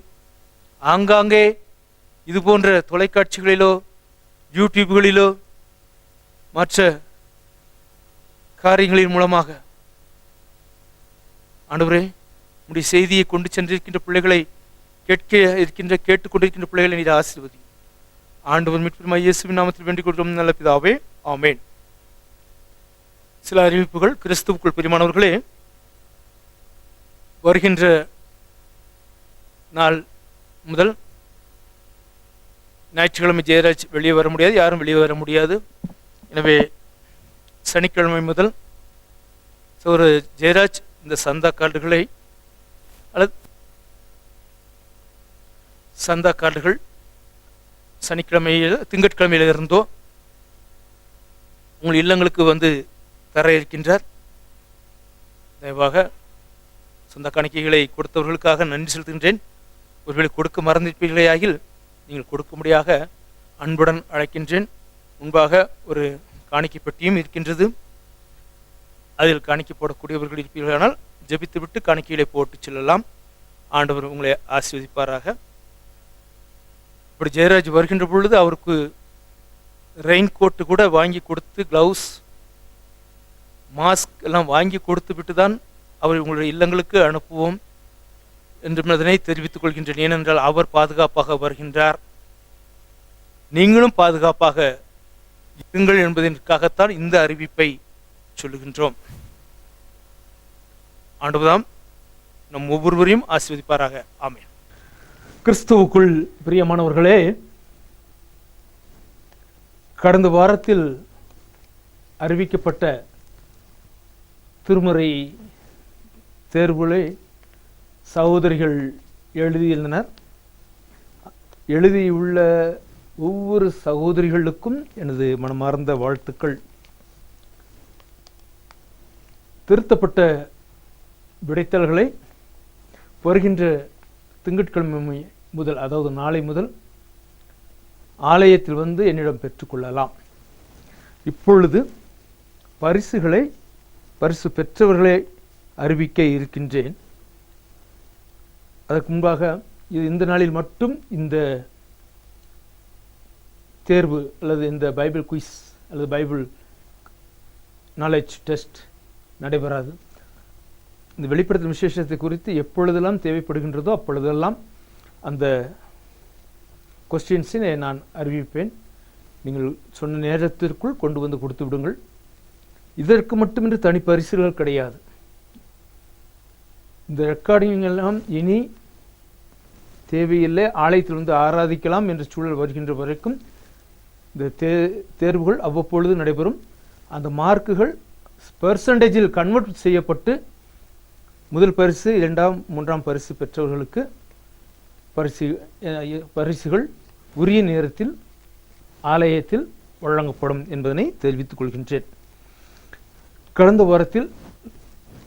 ஆங்காங்கே இது போன்ற தொலைக்காட்சிகளிலோ யூடியூப்களிலோ மற்ற காரியங்களின் மூலமாக ஆண்டவரே உம்முடைய செய்தியை கொண்டு சென்றிருக்கின்ற பிள்ளைகளை கேட்டுக்கொண்டிருக்கின்ற பிள்ளைகளை நீர் ஆசீர்வதி. ஆண்டவர் மீட்பெருமாகிய இயேசுவின் நாமத்தில் வேண்டிக் கொள்கிறோம் நல்ல பிதாவே, ஆமென். சில அறிவிப்புகள். கிறிஸ்துவுக்குள் பிரியமானவர்களே, வருகின்ற நாள் முதல் ஞாயிற்றுக்கிழமை ஜெயராஜ் வெளியே வர முடியாது, யாரும் வெளியே வர முடியாது. எனவே சனிக்கிழமை முதல் ஒரு ஜெயராஜ் இந்த சந்தா கார்டுகளை அல்லது சந்தா கார்டுகள் திங்கட்கிழமையில இருந்தோ உங்கள் இல்லங்களுக்கு வந்து தர இருக்கின்றார். தயவாக சொந்த காணிக்கைகளை கொடுத்தவர்களுக்காக நன்றி செலுத்துகின்றேன். ஒருவேளை கொடுக்க மறந்திருப்பீர்களேயாகில் நீங்கள் கொடுக்கும்படியாக அன்புடன் அழைக்கின்றேன். முன்பாக ஒரு காணிக்கை பெட்டியும் இருக்கின்றது. அதில் காணிக்கை போடக்கூடியவர்கள் இருப்பீர்களானால் ஜெபித்து விட்டு காணிக்கைகளை போட்டு செல்லலாம். ஆண்டவர் உங்களை ஆசீர்வதிப்பாராக. இப்படி ஜெயராஜ் வருகின்ற பொழுது அவருக்கு ரெயின் கோட்டு கூட வாங்கி கொடுத்து, கிளவுஸ், மாஸ்க் எல்லாம் வாங்கி கொடுத்து விட்டு தான் அவர் உங்களுடைய இல்லங்களுக்கு அனுப்புவோம் என்பதனை தெரிவித்துக் கொள்கின்றேன். ஏனென்றால் அவர் பாதுகாப்பாக வருகின்றார், நீங்களும் பாதுகாப்பாக இருங்கள் என்பதற்காகத்தான் இந்த அறிவிப்பை சொல்லுகின்றோம். ஆண்டவர்தாம் நம் ஒவ்வொருவரையும் ஆசீர்வதிப்பாராக. ஆமென். கிறிஸ்துவுக்குள் பிரியமானவர்களே, கடந்த வாரத்தில் அறிவிக்கப்பட்ட திருமுறை தேர்வுகளை சகோதரிகள் எழுதியிருந்தனர். எழுதியுள்ள ஒவ்வொரு சகோதரிகளுக்கும் எனது மனமார்ந்த வாழ்த்துக்கள். திருத்தப்பட்ட விடைத்தாள்களை வருகின்ற திங்கட்கிழமை முதல், அதாவது நாளை முதல் ஆலயத்தில் வந்து என்னிடம் பெற்றுக்கொள்ளலாம். இப்பொழுது பரிசு பெற்றவர்களை அறிவிக்க இருக்கின்றேன். அதற்கு முன்பாக இந்த நாளில் மட்டும் இந்த தேர்வு அல்லது இந்த பைபிள் குயிஸ் அல்லது பைபிள் நாலேஜ் டெஸ்ட் நடைபெறாது. இந்த வெளிப்படுத்தும் விசேஷத்தை குறித்து எப்பொழுதெல்லாம் தேவைப்படுகின்றதோ அப்பொழுதெல்லாம் அந்த கொஸ்டின்ஸை நான் அறிவிப்பேன். நீங்கள் சொன்ன நேரத்திற்குள் கொண்டு வந்து கொடுத்து விடுங்கள். இதற்கு மட்டுமின்றி தனி பரிசுகள் கிடையாது. இந்த ரெக்கார்டிங் எல்லாம் இனி தேவையில்லை, ஆலயத்தில் வந்து ஆராதிக்கலாம் என்ற சூழல் வருகின்ற வரைக்கும் இந்த தேர்வுகள் அவ்வப்பொழுது நடைபெறும். அந்த மார்க்குகள் பெர்சன்டேஜில் கன்வெர்ட் செய்யப்பட்டு முதல் பரிசு, 2ஆம் 3ஆம் பரிசு பெற்றவர்களுக்கு பரிசுகள் உரிய நேரத்தில் ஆலயத்தில் வழங்கப்படும் என்பதனை தெரிவித்துக் கொள்கின்றேன். கடந்த வாரத்தில்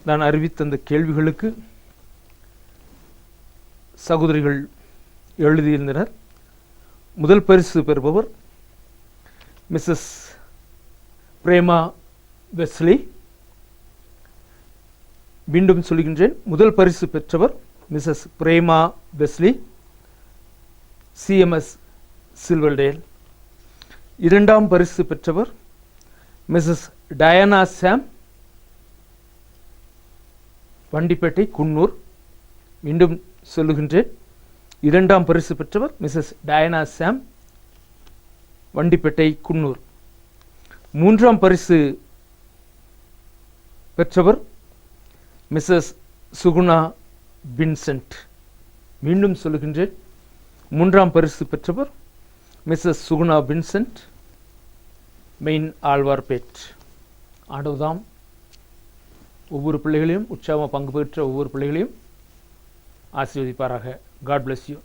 நான் அறிவித்த அந்த கேள்விகளுக்கு சகோதரிகள் எழுதியிருந்தனர். முதல் பரிசு பெறுபவர் மிஸ்ஸஸ் பிரேமா வெஸ்லி. மீண்டும் சொல்கின்றேன், முதல் பரிசு பெற்றவர் மிஸ்ஸஸ் பிரேமா வெஸ்லி, CMS சில்வர்டேல். 2ஆம் பரிசு பெற்றவர் மிஸ்ஸஸ் டயானா சாம், வண்டிப்பேட்டை, குன்னூர். மீண்டும் சொல்லுகின்றேன், 2ஆம் பரிசு பெற்றவர் மிஸ்ஸஸ் டயானா சாம், வண்டிப்பேட்டை, குன்னூர். 3ஆம் பரிசு பெற்றவர் மிஸ்ஸஸ் சுகுணா வின்சென்ட். மீண்டும் சொல்லுகின்றேன், 3ஆம் பரிசு பெற்றவர் Mrs Suguna Vincent, main Alwarpet. ஆண்டவர்தாம் ஒவ்வொரு பிள்ளைகளையும், உற்சாகமாக பங்கு பெற்ற ஒவ்வொரு பிள்ளைகளையும் ஆசீர்வதிப்பாராக. God bless you.